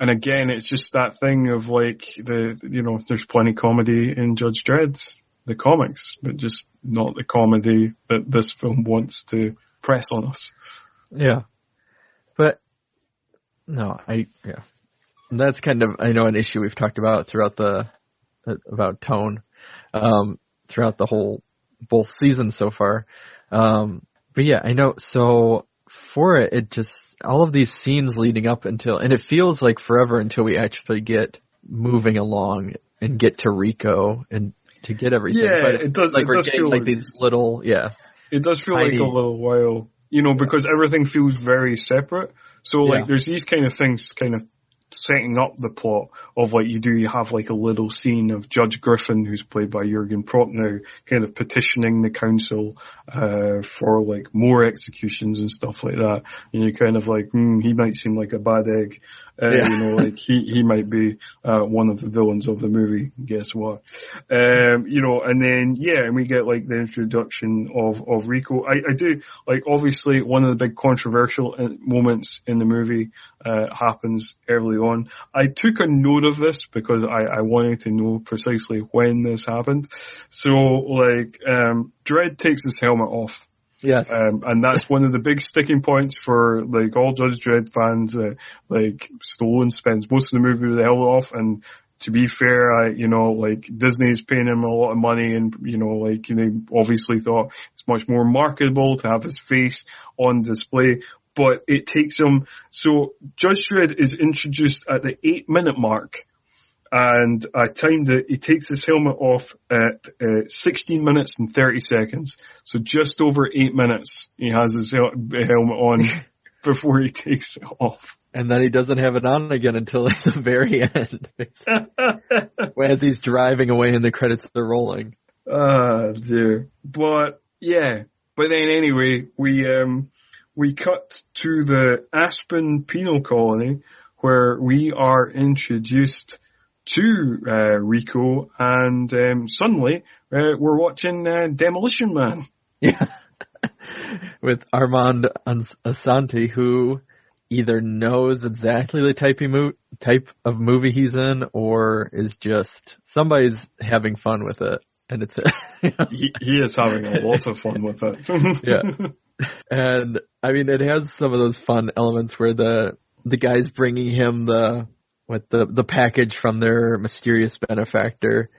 and again, it's just that thing of, like, there's plenty comedy in Judge Dredd, the comics, but just not the comedy that this film wants to press on us. Yeah. But no, That's kind of, I know, an issue we've talked about throughout about tone, throughout the whole, both seasons so far. But yeah, I know. So for it just, all of these scenes leading up until, and it feels like forever until we actually get moving along and get to Rico and to get everything. Yeah, but it does. Like it we're does getting feel like these little, It does feel tiny, like a little while, because everything feels very separate. So like there's these kind of things kind of setting up the plot of like you have like a little scene of Judge Griffin, who's played by Jurgen Prochnow, kind of petitioning the council for like more executions and stuff like that. And you're kind of like, he might seem like a bad egg. Like he might be one of the villains of the movie. Guess what? And then and we get like the introduction of Rico. I do like, obviously one of the big controversial moments in the movie happens early on. I took a note of this because I wanted to know precisely when this happened. So like Dredd takes his helmet off. Yes. And that's one of the big sticking points for like all Judge Dredd fans. Like Stallone spends most of the movie with the helmet off, and to be fair, like Disney's paying him a lot of money, and obviously thought it's much more marketable to have his face on display. But it takes him, so Judge Dredd is introduced at the 8-minute mark, and I timed it. He takes his helmet off at 16 minutes and 30 seconds. So just over 8 minutes he has his helmet on before he takes it off. And then he doesn't have it on again until the very end. As he's driving away and the credits are rolling. Dear. But then anyway, we cut to the Aspen Penal Colony, where we are introduced to Rico, and suddenly we're watching Demolition Man. Yeah, with Armand Assante, who either knows exactly the type of movie he's in, or is just somebody's having fun with it, and it's he is having a lot of fun with it. Yeah, and I mean it has some of those fun elements where the guy's bringing him the package from their mysterious benefactor.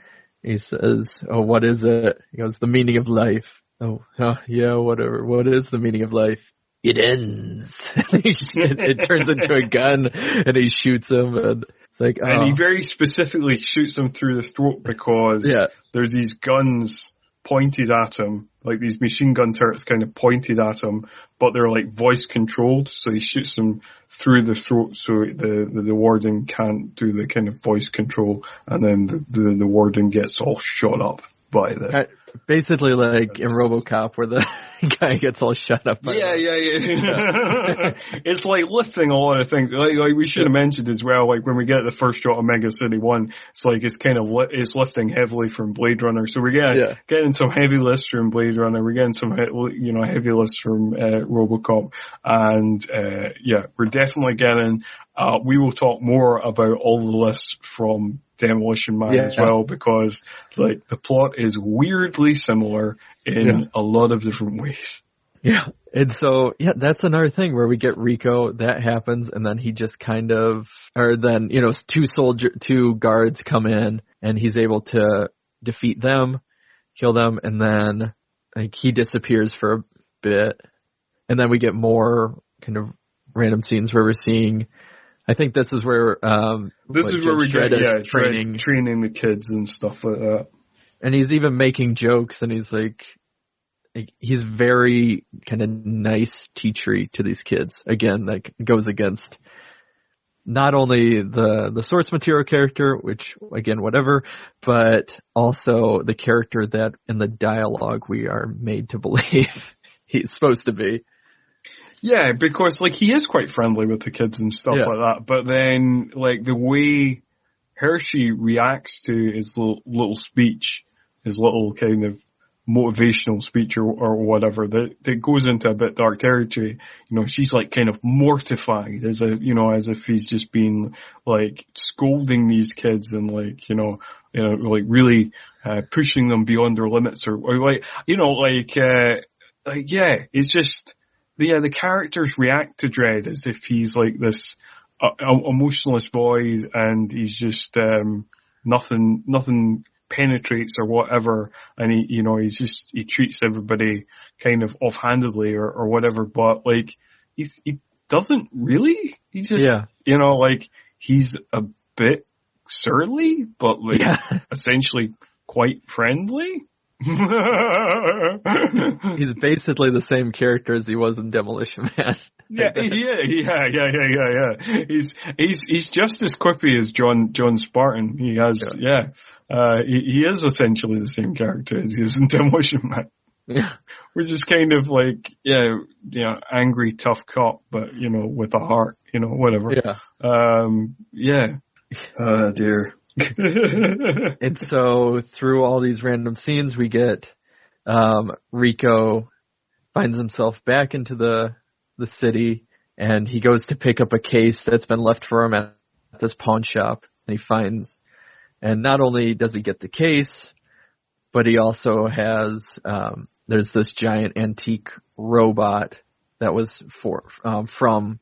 He says, "Oh, what is it?" He goes, "The meaning of life." Oh, yeah, whatever. What is the meaning of life? It ends. It turns into a gun, and he shoots him, and it's like, and he very specifically shoots him through the throat because there's these guns pointed at him, like these machine gun turrets kind of pointed at him, but they're like voice controlled, so he shoots them through the throat so the warden can't do the kind of voice control, and then the warden gets all shot up by the... Basically like in RoboCop where the guy gets all shut up by It's like lifting a lot of things. Like we should have mentioned as well, like when we get the first shot of Mega City 1, it's like it's kind of it's lifting heavily from Blade Runner. So we're getting some heavy lifts from Blade Runner. We're getting some heavy lifts from RoboCop, and we're definitely getting. We will talk more about all the lifts from Demolition Man as well, because like the plot is weirdly similar in a lot of different ways. Yeah. And so, that's another thing where we get Rico, that happens, and then he just kind of, or then, two guards come in, and he's able to defeat them, kill them, and then like he disappears for a bit. And then we get more kind of random scenes where we're seeing, I think this is where we get training the kids and stuff like that. And he's even making jokes, and he's like he's very kind of nice teachery to these kids. Again, like goes against not only the source material character, which again whatever, but also the character that in the dialogue we are made to believe he's supposed to be. Yeah, because like he is quite friendly with the kids and stuff like that, but then like the way Hershey reacts to his little speech, his little kind of motivational speech or whatever, that goes into a bit dark territory. She's like kind of mortified as if he's just been like scolding these kids and like really pushing them beyond their limits or it's just. The characters react to Dredd as if he's like this emotionless boy, and he's just nothing penetrates or whatever, and he treats everybody kind of offhandedly or whatever, but like he doesn't really. He just like he's a bit surly, but like essentially quite friendly. He's basically the same character as he was in Demolition Man. Yeah. He's just as quippy as John Spartan. He has, he is essentially the same character as he is in Demolition Man. Yeah, which is kind of like, angry, tough cop, but with a heart, whatever. Yeah. Oh dear. And so through all these random scenes, we get Rico finds himself back into the city, and he goes to pick up a case that's been left for him at this pawn shop, and and not only does he get the case, but he also has there's this giant antique robot that was from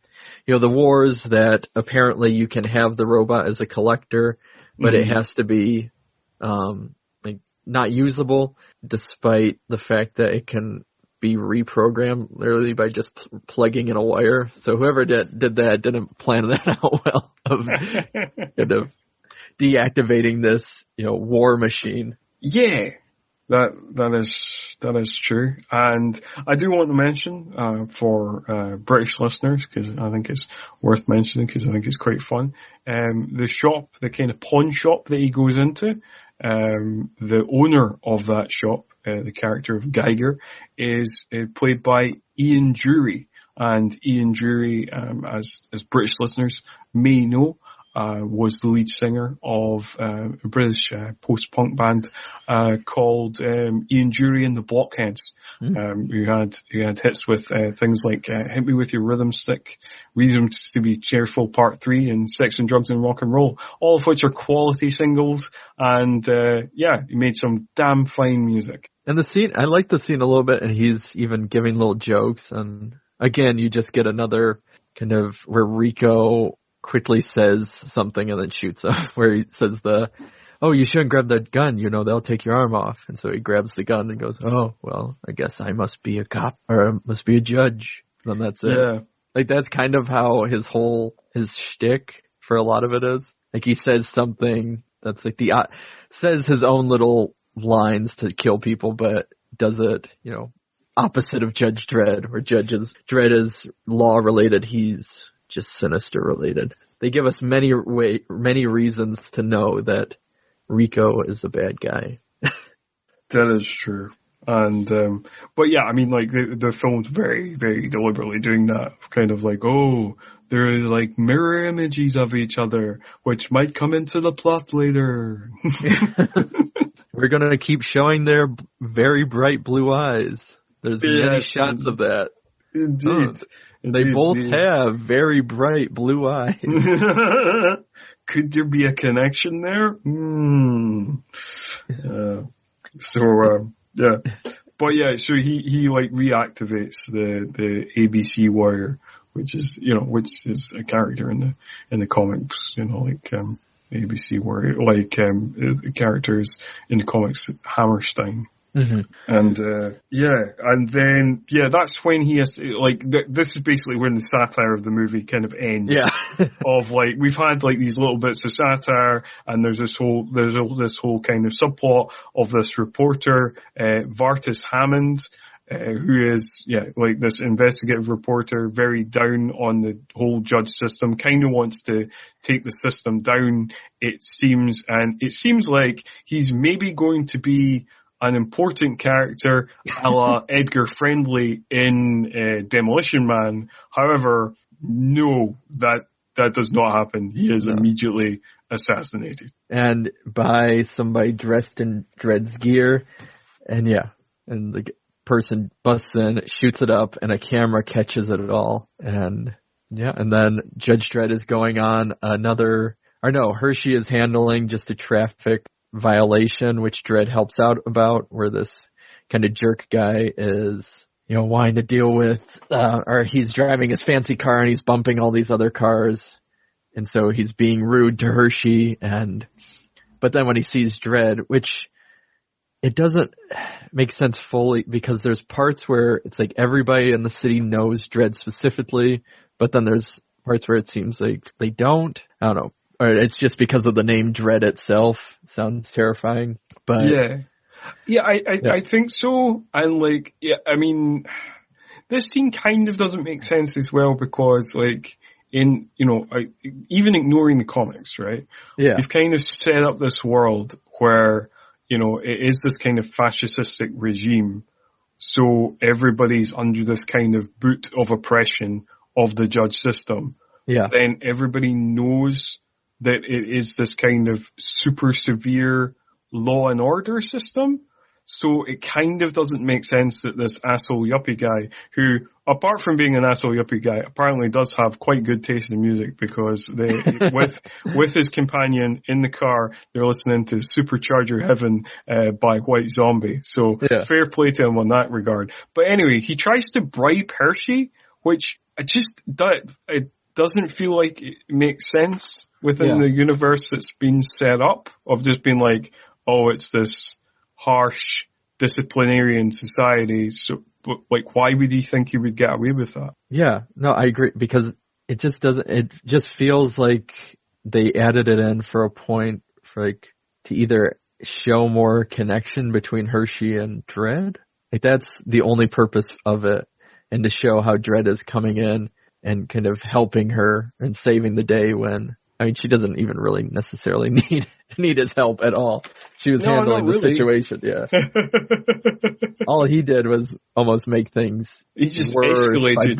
the wars, that apparently you can have the robot as a collector, but it has to be not usable, despite the fact that it can be reprogrammed literally by just plugging in a wire. So whoever did that didn't plan that out well, of kind of deactivating this war machine. Yeah. That is true, and I do want to mention for British listeners, because I think it's worth mentioning, because I think it's quite fun. The shop, the kind of pawn shop that he goes into, the owner of that shop, the character of Geiger, is played by Ian Dury, and Ian Dury, as British listeners may know, was the lead singer of a British post-punk band called Ian Dury and the Blockheads, who had hits with things like Hit Me With Your Rhythm Stick, Reasons to Be Cheerful Part 3, and Sex and Drugs and Rock and Roll, all of which are quality singles, and he made some damn fine music. And the scene, I like the scene a little bit, and he's even giving little jokes, and again, you just get another kind of where Rico quickly says something and then shoots up, where he says you shouldn't grab that gun, they'll take your arm off. And so he grabs the gun and goes, oh, well, I guess I must be a cop, or I must be a judge. And that's it. Yeah. Like, that's kind of how his shtick for a lot of it is. Like, he says something that's like says his own little lines to kill people, but does it, opposite of Judge Dredd, where Dredd is law related, he's just sinister related. They give us many reasons to know that Rico is a bad guy. That is true. And, but yeah, I mean, like, the film's very, very deliberately doing that, kind of like, there is like mirror images of each other, which might come into the plot later. We're gonna keep showing their very bright blue eyes. There's many shots of that. Indeed. They both have very bright blue eyes. Could there be a connection there? But yeah, so he like reactivates the ABC warrior, which is a character in the comics, ABC warrior, the characters in the comics, Hammerstein. Mm-hmm. And then that's when he has this is basically when the satire of the movie kind of ends. Yeah. Of like, we've had like these little bits of satire, and there's this whole kind of subplot of this reporter, Vartus Hammond, who is like this investigative reporter, very down on the whole judge system, kind of wants to take the system down, it seems, and it seems like he's maybe going to be an important character a la Edgar Friendly in Demolition Man. However, no, that does not happen. He is immediately assassinated. And by somebody dressed in Dredd's gear. And the person busts in, shoots it up, and a camera catches it all. And then Judge Dredd is going on Hershey is handling just a traffic violation, which Dredd helps out about, where this kind of jerk guy is, wanting to deal with, or he's driving his fancy car and he's bumping all these other cars, and so he's being rude to Hershey, but then when he sees Dredd, which it doesn't make sense fully, because there's parts where it's like everybody in the city knows Dredd specifically, but then there's parts where it seems like they don't. I don't know. Or it's just because of the name Dredd itself. Sounds terrifying. But yeah, I think so. And like, yeah, I mean, this scene kind of doesn't make sense as well, because like even ignoring the comics, right? Yeah. You've kind of set up this world where, it is this kind of fascistic regime. So everybody's under this kind of boot of oppression of the judge system. Yeah. Then everybody knows that it is this kind of super severe law and order system. So it kind of doesn't make sense that this asshole yuppie guy, who, apart from being an asshole yuppie guy, apparently does have quite good taste in music, because with his companion in the car, they're listening to Supercharger Heaven by White Zombie. So fair play to him on that regard. But anyway, he tries to bribe Hershey, which it doesn't feel like it makes sense within the universe that's been set up, of just being like, oh, it's this harsh disciplinarian society. So, but like, why would he think he would get away with that? Yeah, no, I agree, because it just doesn't. It just feels like they added it in for a point, for like to either show more connection between Hershey and Dredd. Like that's the only purpose of it, and to show how Dredd is coming in and kind of helping her and saving the day when, I mean, she doesn't even really necessarily need his help at all. She was handling the situation, All he did was almost make things he just escalated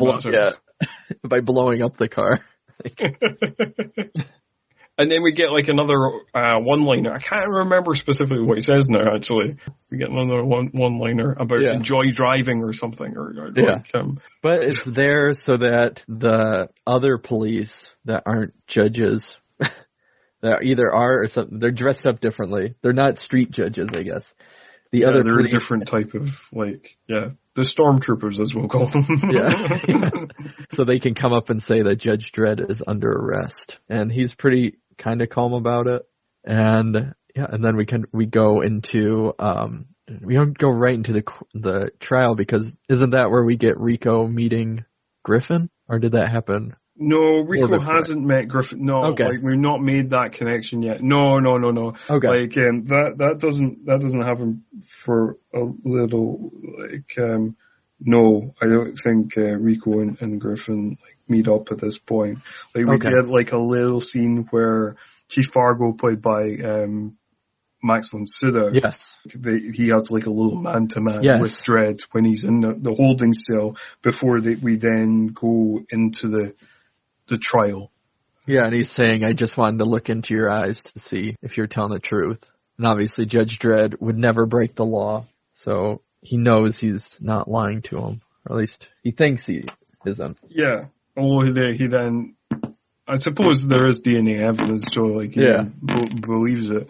by blowing up the car. And then we get like another one-liner. I can't remember specifically what he says now, actually. We get another one-liner about enjoy driving or something. But it's there so that the other police that aren't judges, that either are or something, they're dressed up differently. They're not street judges, I guess. They're a different type of, the stormtroopers, as we'll call them. So they can come up and say that Judge Dredd is under arrest. And he's pretty kind of calm about it. And then we go into, we don't go right into the trial, because isn't that where we get Rico meeting Griffin? Or did that happen? No, Rico hasn't met Griffin. No, we've not made that connection yet. No. Okay. That doesn't happen for a little, no, I don't think Rico and Griffin meet up at this point. We get a little scene where Chief Fargo, played by Max von Sydow. Yes. He has a little man-to-man with Dredd when he's in the holding cell, before we then go into the trial. Yeah, and he's saying, I just wanted to look into your eyes to see if you're telling the truth. And obviously Judge Dredd would never break the law, so he knows he's not lying to him. Or at least he thinks he isn't. Yeah, although he then, I suppose there is DNA evidence, so he believes it.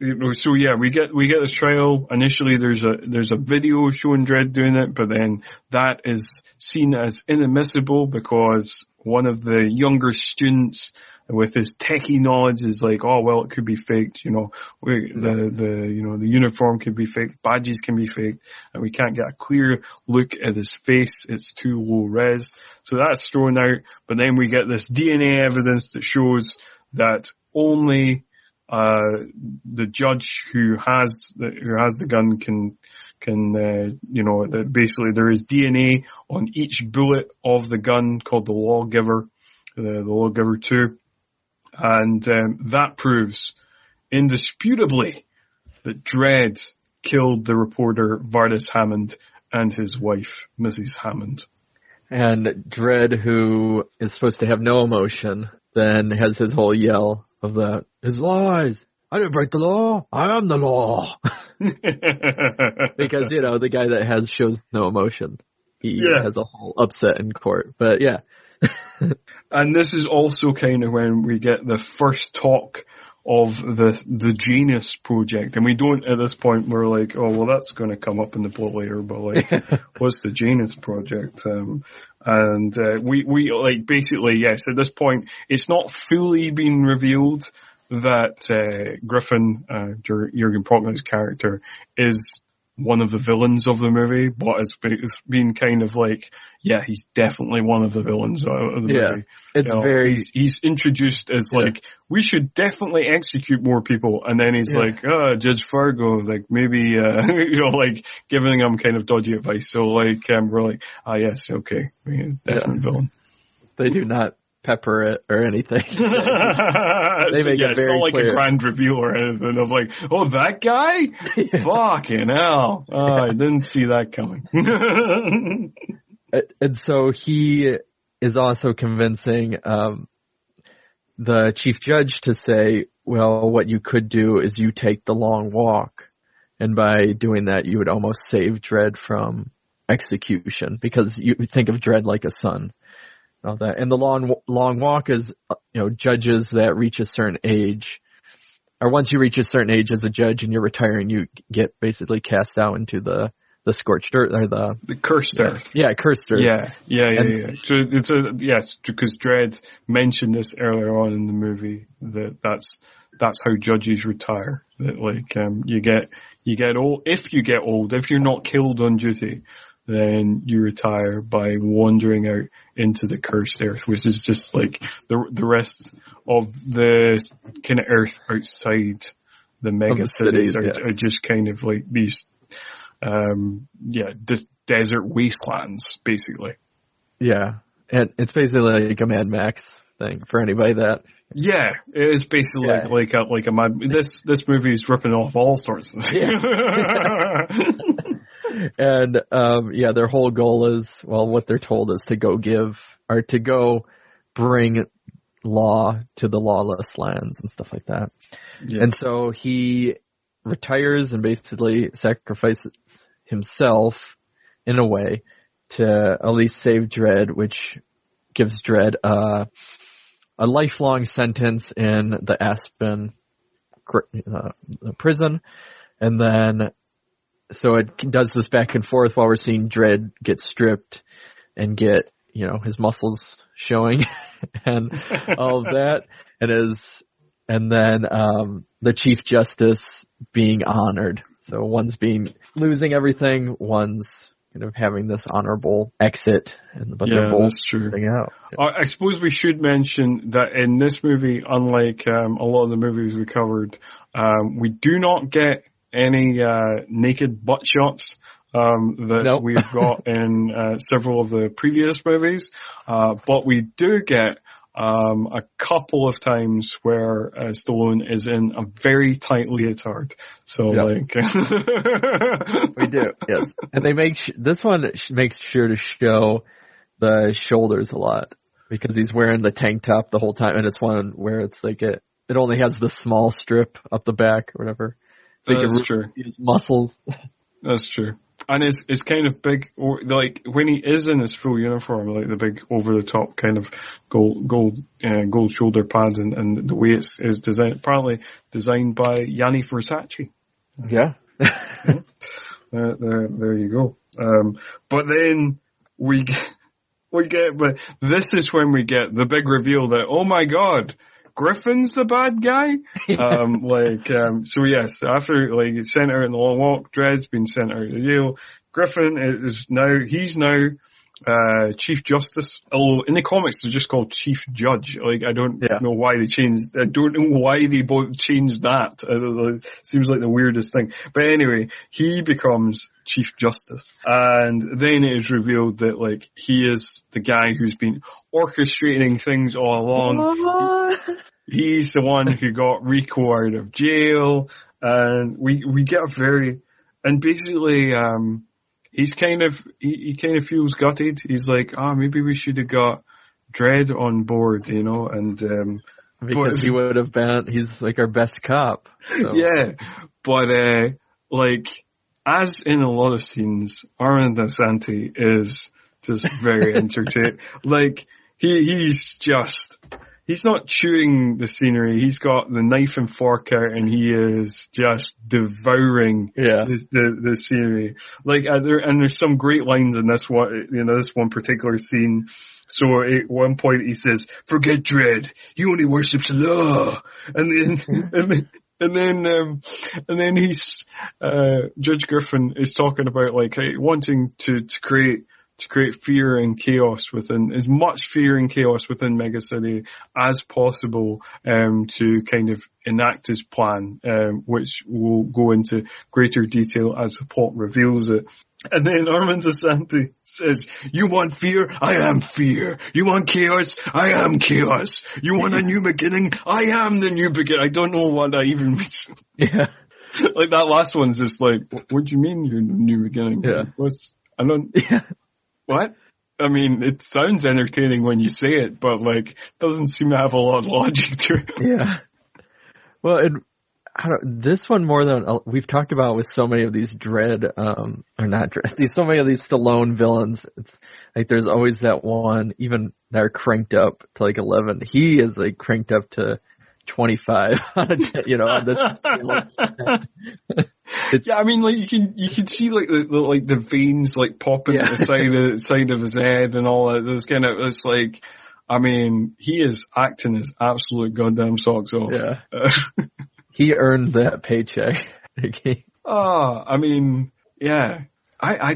We get this trial. Initially, there's a video showing Dredd doing it, but then that is seen as inadmissible, because one of the younger students with his techie knowledge is like, oh well, it could be faked. The uniform could be faked, badges can be faked, and we can't get a clear look at his face. It's too low res, so that's thrown out. But then we get this DNA evidence that shows that only the judge who has the gun can that basically there is DNA on each bullet of the gun, called the Lawgiver, the Lawgiver 2, and that proves indisputably that Dredd killed the reporter Vardis Hammond and his wife, Mrs. Hammond. And Dredd, who is supposed to have no emotion, then has his whole yell of that, his lies. I didn't break the law. I am the law. Because, the guy that shows no emotion, he has a whole upset in court. But yeah. And this is also kind of when we get the first talk of the Janus Project, and we don't at this point. We're like, oh well, that's going to come up in the plot later, but like, what's the Janus Project? And we like basically yes. At this point, it's not fully been revealed that Griffin, Jürgen Prochnow character, is one of the villains of the movie, but it's been kind of like, yeah, he's definitely one of the villains of the movie. It's he's introduced as like, we should definitely execute more people, and then he's like, Judge Fargo, like maybe, like giving him kind of dodgy advice. So like, we're like, yes, okay, definitely villain. They do not pepper it or anything. They make it very it's not like clear. A grand reveal or anything of like, oh, that guy? Fucking hell. Oh, I didn't see that coming. And so he is also convincing the chief judge to say, well, what you could do is you take the long walk. And by doing that, you would almost save Dredd from execution, because you think of Dredd like a son. All that. And the long walk is, judges that reach a certain age, or once you reach a certain age as a judge and you're retiring, you get basically cast out into the scorched earth, or the cursed earth. Yeah, cursed earth. Yeah. So it's because Dredd mentioned this earlier on in the movie that's how judges retire. That like you get old. If you get old, if you're not killed on duty, then you retire by wandering out into the cursed earth, which is just like the rest of the kind of earth outside the mega cities are just kind of like these, just desert wastelands, basically. Yeah. And it's basically like a Mad Max thing for anybody that. Yeah, it is basically like a Mad. This movie is ripping off all sorts of things. And, their whole goal is, well, what they're told is to go bring law to the lawless lands and stuff like that. Yeah. And so he retires and basically sacrifices himself in a way to at least save Dredd, which gives Dredd a lifelong sentence in the Aspen prison. And then so it does this back and forth while we're seeing Dredd get stripped and get, his muscles showing and all of that. And then the Chief Justice being honored. So one's losing everything, one's kind of having this honorable exit, but they're both getting out. Yeah. I suppose we should mention that in this movie, unlike a lot of the movies we covered, we do not get any naked butt shots that we've got in several of the previous movies, but we do get a couple of times where Stallone is in a very tight leotard. So we do, yes. And this one makes sure to show the shoulders a lot, because he's wearing the tank top the whole time, and it's one where it's like it only has the small strip up the back or whatever. So that's true. His muscles. That's true. And it's kind of big, or like when he is in his full uniform, like the big over the top kind of gold shoulder pads, and the way it's designed, apparently designed by Gianni Versace. Yeah. There you go. But then we get, but this is when we get the big reveal that, oh my God, Griffin's the bad guy. So yes, after it's sent out in the long walk, Dredd's been sent out to jail. Griffin he's now Chief Justice. Although in the comics they're just called Chief Judge. I don't know why they changed. I don't know why they both changed that. It seems like the weirdest thing. But anyway, he becomes Chief Justice, and then it is revealed that he is the guy who's been orchestrating things all along. He's the one who got Rico out of jail, and we get basically he's he kind of feels gutted. He's like, maybe we should have got Dredd on board, and because he would have been, he's like our best cop. So. Yeah, but as in a lot of scenes, Armand Assante is just very entertaining. he's not chewing the scenery. He's got the knife and fork out, and he is just devouring the scenery. Like, there's some great lines in this one, this one particular scene. So at one point he says, "Forget Dredd. He only worships law." And then he's Judge Griffin is talking about like wanting to create fear and chaos within, as much fear and chaos within Megacity as possible, to kind of enact his plan, which we'll go into greater detail as the plot reveals it. And then Armand Assante says, "You want fear? I am fear. You want chaos? I am chaos. You want a new beginning? I am the new beginning." I don't know what that even means. Yeah. Like that last one's just like, what do you mean you're the new beginning? Yeah. What? I mean, it sounds entertaining when you say it, but like, doesn't seem to have a lot of logic to it. Yeah. Well, this one more than we've talked about with so many of these Dredd, or not Dredd, so many of these Stallone villains. It's like there's always that one, even they're cranked up to like 11. He is like cranked up to 25 on this. Yeah, I mean, like you can see like the veins like popping at the side of his head and all that. Those kind of, it's like, I mean, he is acting his absolute goddamn socks off. Yeah. He earned that paycheck. I mean, yeah. I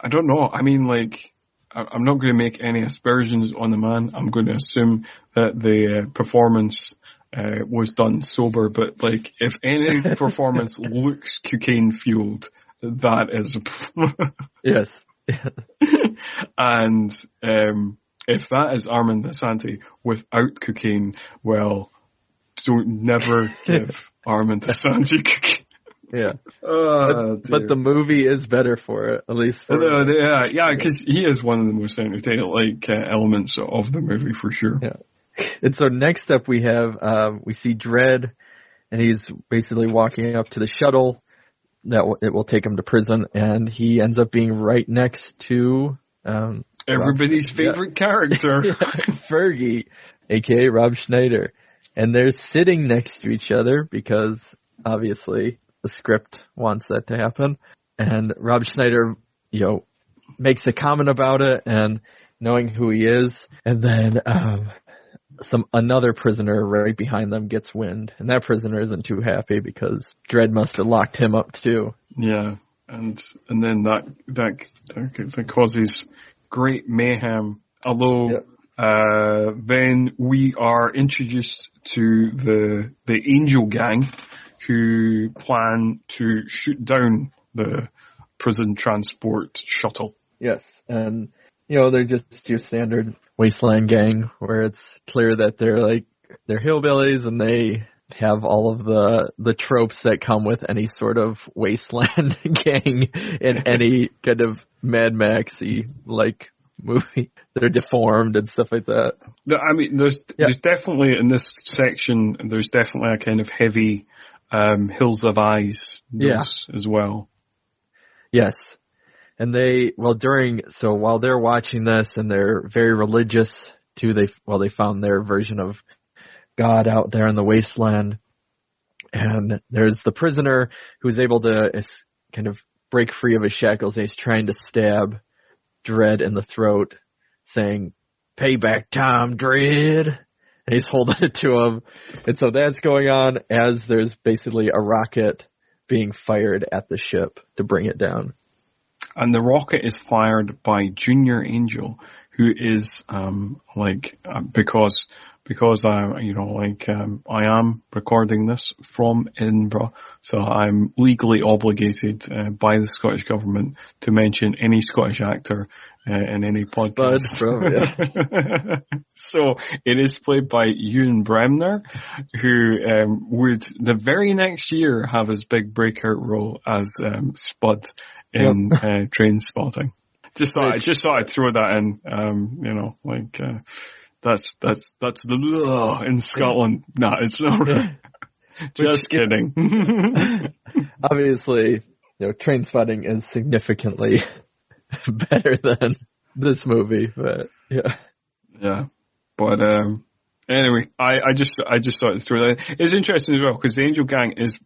don't know. I mean, like, I'm not going to make any aspersions on the man. I'm going to assume that the performance was done sober, but like, if any performance looks cocaine fueled, that is a performance. Yes. And if that is Armand Assante without cocaine, well, don't never give Armand Assante cocaine. Yeah. But the movie is better for it, at least for because he is one of the most entertaining elements of the movie for sure. Yeah. And so next up we have, we see Dredd, and he's basically walking up to the shuttle that it will take him to prison, and he ends up being right next to everybody's favorite character, Fergie, aka Rob Schneider. And they're sitting next to each other because obviously the script wants that to happen. And Rob Schneider, makes a comment about it, and knowing who he is, and then another prisoner right behind them gets wind, and that prisoner isn't too happy because Dredd must have locked him up too. Yeah, and then that causes great mayhem. Although then we are introduced to the Angel Gang, who plan to shoot down the prison transport shuttle. Yes, and they're just your standard wasteland gang, where it's clear that they're hillbillies, and they have all of the tropes that come with any sort of wasteland gang in any kind of Mad Max-y movie. They're deformed and stuff like that. I mean, there's definitely in this section, there's definitely a kind of heavy Hills of Eyes as well. Yes. And while they're watching this, and they're very religious too, they found their version of God out there in the wasteland. And there's the prisoner who's able to kind of break free of his shackles, and he's trying to stab Dredd in the throat, saying, "Payback time, Dredd." And he's holding it to him. And so that's going on as there's basically a rocket being fired at the ship to bring it down. And the rocket is fired by Junior Angel, who is because I am recording this from Edinburgh, so I'm legally obligated by the Scottish government to mention any Scottish actor in any podcast. So it is played by Ewan Bremner, who would the very next year have his big breakout role as Spud in Train Spotting. Just thought I'd throw that in. That's the law in Scotland. No, it's not. Just kidding. Obviously, Train Spotting is significantly better than this movie, but yeah. Yeah, but Anyway, I just thought to throw that in. It's interesting as well because the Angel Gang is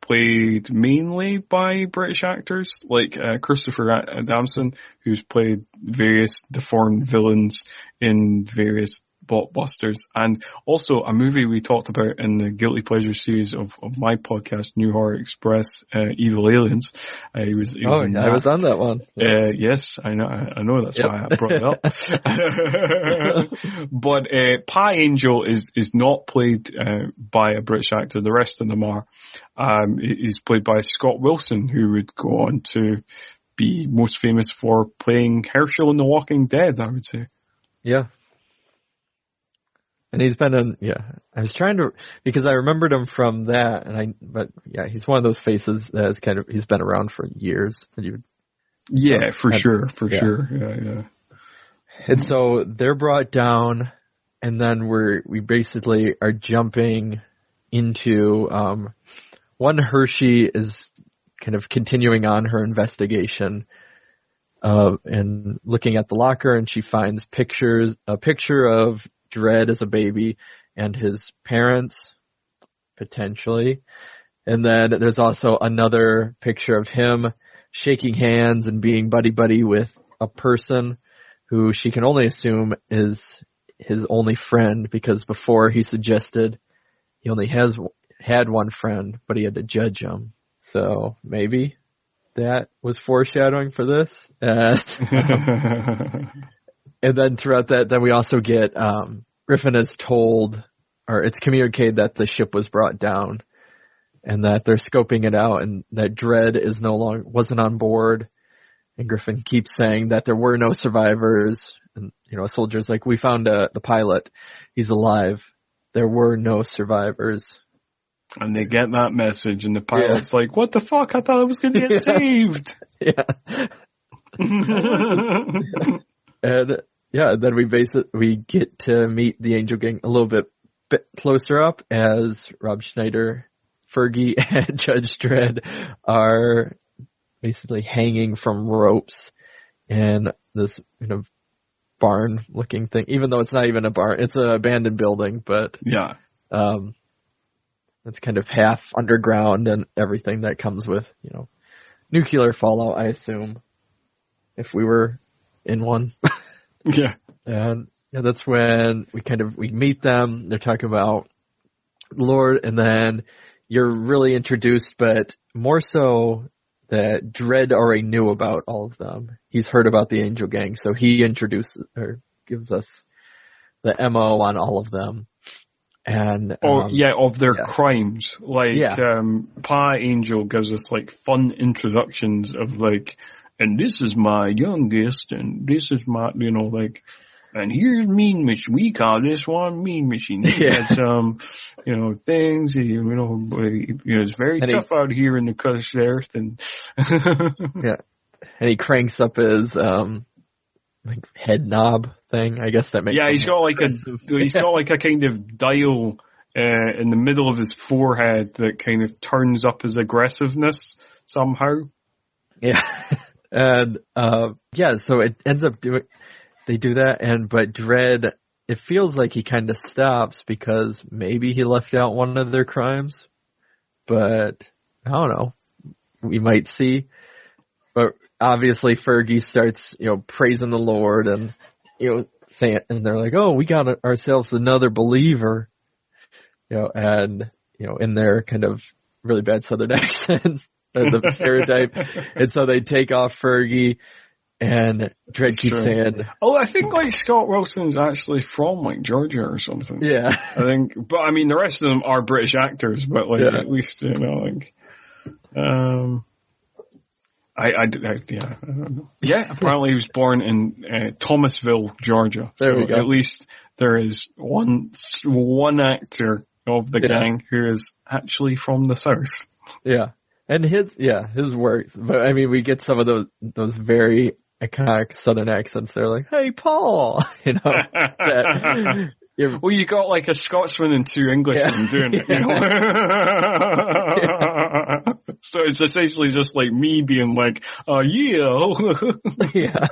played mainly by British actors like Christopher Adamson, who's played various deformed villains in various blockbusters, and also a movie we talked about in the Guilty Pleasure series of my podcast, New Horror Express, Evil Aliens. He was in that. I was on that one. Yes, I know that's why I brought it up. But Pie Angel is not played by a British actor. The rest of them are. He's played by Scott Wilson, who would go on to be most famous for playing Herschel in The Walking Dead, I would say. Yeah. And he's been in, I was trying to, because I remembered him from that, but he's one of those faces that's he's been around for years. For sure. Yeah. And so they're brought down, and then we basically are jumping into, one, Hershey is kind of continuing on her investigation, and looking at the locker, and she finds a picture of Dredd as a baby and his parents, potentially. And then there's also another picture of him shaking hands and being buddy-buddy with a person who she can only assume is his only friend, because before he suggested he only had one friend, but he had to judge him. So maybe that was foreshadowing for this. And then throughout that, then we also get, Griffin is told, or it's communicated that the ship was brought down and that they're scoping it out and that Dredd wasn't on board. And Griffin keeps saying that there were no survivors. And, a soldier's like, we found the pilot. He's alive. There were no survivors. And they get that message and the pilot's like, what the fuck? I thought I was going to get saved. And then we get to meet the Angel Gang a little bit closer up as Rob Schneider, Fergie, and Judge Dredd are basically hanging from ropes in this barn looking thing, even though it's not even a barn, it's an abandoned building, but it's kind of half underground and everything that comes with, nuclear fallout, I assume, if we were in one. Yeah. And that's when we meet them. They're talking about Lord, and then you're really introduced, but more so that Dredd already knew about all of them. He's heard about the Angel Gang, so he gives us the MO on all of them. And of their crimes. Pie Angel gives us fun introductions of and this is my youngest, and this is my, and here's Mean Machine. We call this one Mean Machine. He has some, things, it's very tough out here in the crushed earth, and and he cranks up his head knob thing. I guess that makes he's got a kind of dial in the middle of his forehead that kind of turns up his aggressiveness somehow. Yeah. And, so it ends up they do that, but Dredd, it feels like he kind of stops because maybe he left out one of their crimes, but I don't know. We might see. But obviously Fergie starts, praising the Lord and, saying, and they're like, oh, we got ourselves another believer, and, in their kind of really bad Southern accents. The stereotype. And so they take off Fergie, and Dredd keeps saying, oh, I think Scott Wilson's actually from Georgia or something. Yeah. I think, but I mean the rest of them are British actors, but at least, I don't know. Yeah, apparently he was born in Thomasville, Georgia. There we go. At least there is one actor of the gang who is actually from the South. Yeah. And his work, but I mean, we get some of those very iconic Southern accents. They're like, "Hey, Paul," well, you got a Scotsman and two Englishmen doing it, So it's essentially just like me being like, yeah. Yeah.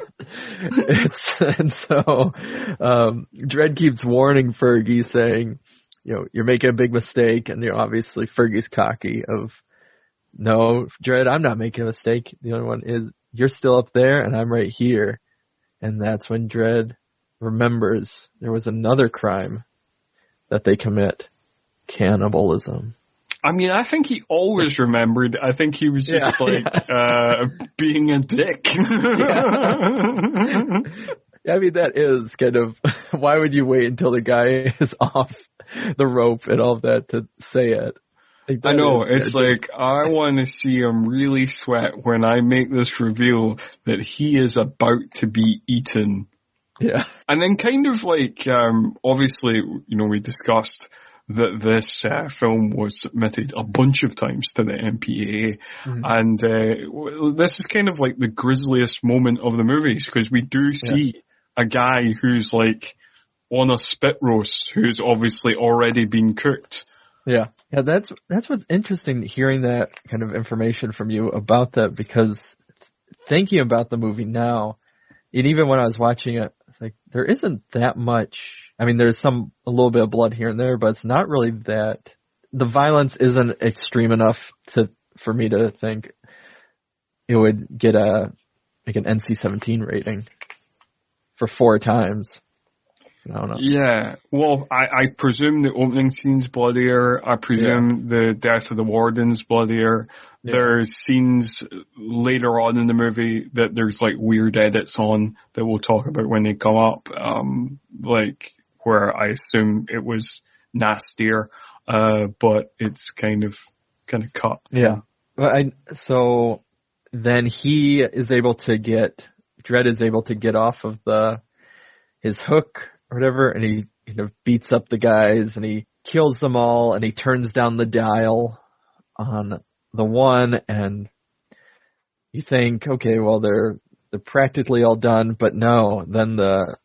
And so, Dredd keeps warning Fergie, saying, you're making a big mistake. And, obviously Fergie's cocky of, no, Dredd, I'm not making a mistake. The only one is, you're still up there and I'm right here. And that's when Dredd remembers there was another crime that they commit. Cannibalism. I mean, I think he always remembered. I think he was just being a dick. I mean, that is kind of, why would you wait until the guy is off the rope and all of that to say it? I know, it's like, I want to see him really sweat when I make this reveal that he is about to be eaten. Yeah. And then kind of like, obviously, we discussed that this film was submitted a bunch of times to the MPAA. Mm-hmm. And this is kind of like the grisliest moment of the movies, because we do see a guy who's like on a spit roast, who's obviously already been cooked. Yeah. Yeah, that's what's interesting, hearing that kind of information from you about that, because thinking about the movie now, and even when I was watching it, it's like, there isn't that much. I mean, there's a little bit of blood here and there, but it's not really that. The violence isn't extreme enough for me to think it would get an NC-17 rating for 4 times. I don't know. Yeah, well, I presume the opening scene's bloodier. I presume the death of the warden's bloodier. Yeah. There's scenes later on in the movie that there's like weird edits on that we'll talk about when they come up, like where I assume it was nastier, but it's kind of cut. Yeah. So then Dredd is able to get off of his hook or whatever, and he beats up the guys and he kills them all, and he turns down the dial on the one, and you think, okay, well they're practically all done, but no, then the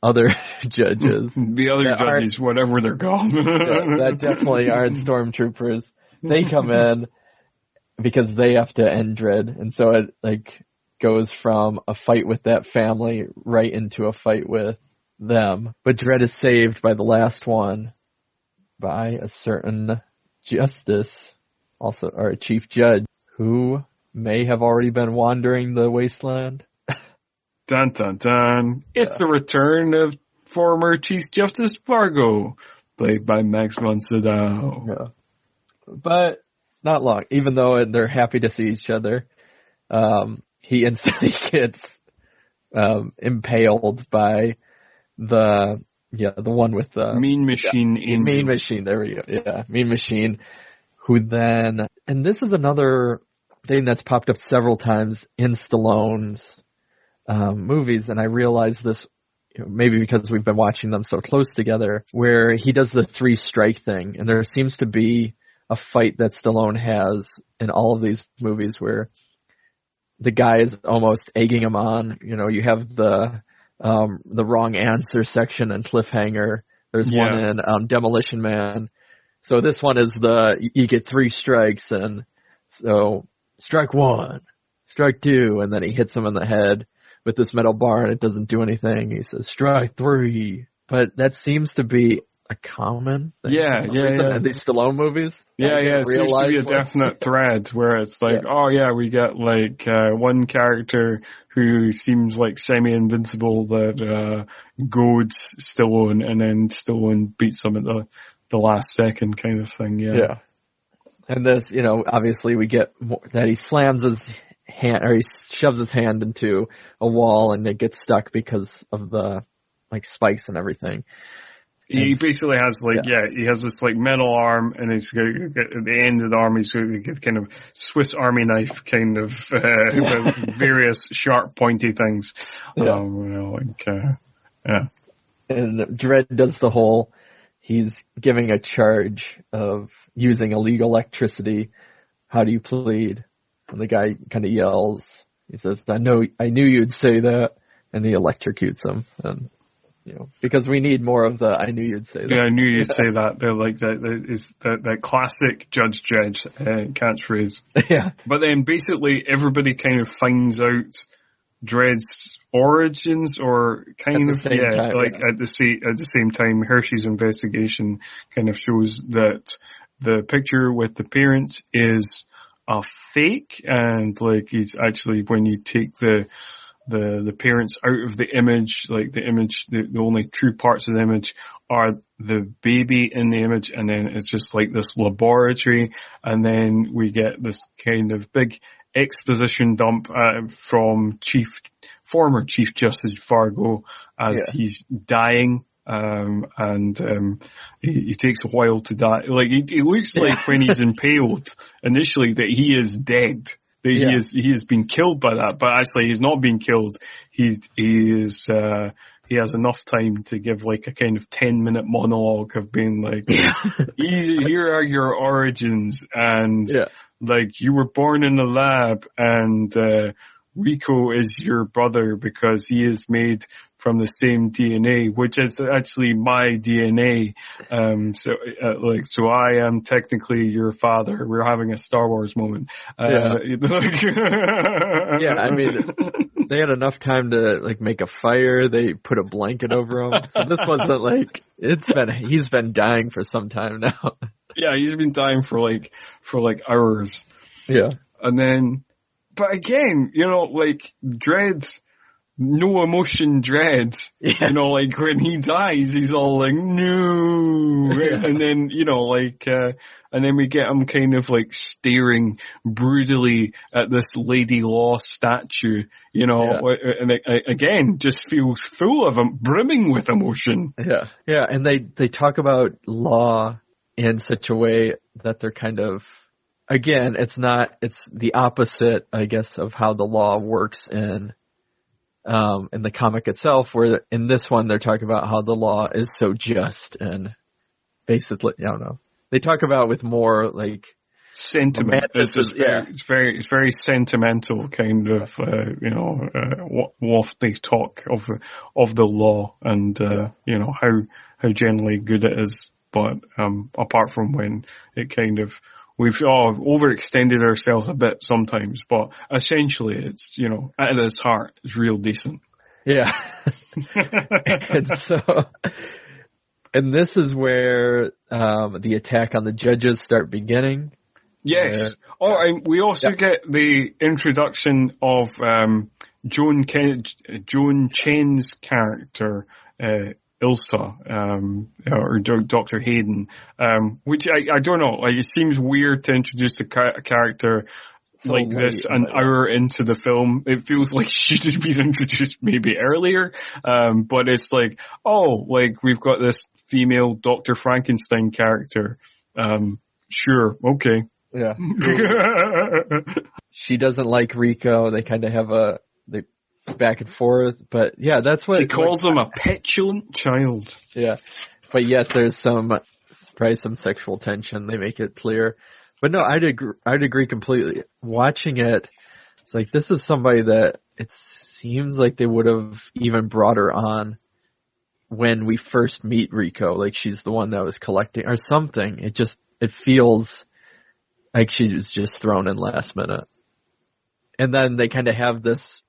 other judges. The other judges, whatever they're called. That definitely aren't stormtroopers. They come in because they have to end Dredd, and so it goes from a fight with that family right into a fight with them. But Dredd is saved by the last one by a certain justice, or a chief judge, who may have already been wandering the wasteland. Dun dun dun. It's the return of former Chief Justice Fargo, played by Max von Sydow. Yeah. But not long, even though they're happy to see each other. He instantly gets impaled by the one with the Mean Machine. Mean Machine, there we go. Yeah, Mean Machine, who then, and this is another thing that's popped up several times in Stallone's movies, and I realized this maybe because we've been watching them so close together, where he does the 3 strike thing, and there seems to be a fight that Stallone has in all of these movies where the guy is almost egging him on. You have the wrong answer section and Cliffhanger. There's one in Demolition Man. So this one is you get 3 strikes, and so strike 1, strike 2, and then he hits him in the head with this metal bar and it doesn't do anything. He says strike 3. But that seems to be a common thing. In these Stallone movies. It seems to be a definite thread where it's like, we get one character who seems like semi-invincible that goads Stallone, and then Stallone beats him at the last second kind of thing. Yeah. And this, obviously we get that he slams his hand, or he shoves his hand into a wall and it gets stuck because of the spikes and everything. He basically has he has this metal arm, and he's got, at the end of the arm he's got kind of Swiss Army knife kind of with various sharp pointy things. And Dredd does the whole, he's giving a charge of using illegal electricity. How do you plead? And the guy kind of yells. He says, I knew you'd say that, and he electrocutes him. And because we need more of the I knew you'd say that. Yeah, I knew you'd say that. They're like that classic Judge Dredd catchphrase. Yeah. But then basically everybody kind of finds out Dredd's origins, or kind of time, at the same time. Hershey's investigation kind of shows that the picture with the parents is a fake, and like he's actually, when you take the parents out of the image, like the image, the only true parts of the image are the baby in the image, and then it's just like this laboratory, and then we get this kind of big exposition dump from former Chief Justice Fargo as he's dying, and he takes a while to die. Like he looks like when he's impaled initially that he is dead. He has been killed by that, but actually he's not been killed. He has enough time to give like a kind of 10-minute monologue of being like, here are your origins, and like you were born in a lab, and Rico is your brother because he is made from the same DNA, which is actually my DNA. So I am technically your father. We're having a Star Wars moment. I mean, they had enough time to like make a fire. They put a blanket over him. So this wasn't like, he's been dying for some time now. Yeah, he's been dying for hours. Yeah. And then, but again, like Dredd's no emotion Dredd, like when he dies, he's all like, no. And then, and then we get him kind of like staring brutally at this Lady Law statue, and it, again, just feels full of brimming with emotion. Yeah. Yeah. And they talk about law in such a way that they're kind of, again, it's the opposite, I guess, of how the law works in the comic itself, where in this one they're talking about how the law is so just, and basically, I don't know, they talk about with more like sentiment. It's very sentimental kind of, lofty talk of the law, and how generally good it is. But apart from when it kind of, we've overextended ourselves a bit sometimes, but essentially it's, at its heart, it's real decent. Yeah. and this is where the attack on the judges start beginning. Yes. We also get the introduction of Joan Chen's character, Ilsa, or Dr. Hayden, which I don't know, like it seems weird to introduce a character like this an hour into the film. It feels like she should have been introduced maybe earlier, but it's like, we've got this female Dr. Frankenstein character. Sure, okay. Yeah. She doesn't like Rico. They kind of have back and forth, but yeah, that's what she calls him, a petulant child. Yeah, but yet there's probably some sexual tension. They make it clear, but no, I'd agree completely. Watching it, it's like this is somebody that it seems like they would have even brought her on when we first meet Rico. Like she's the one that was collecting or something. It feels like she was just thrown in last minute, and then they kind of have this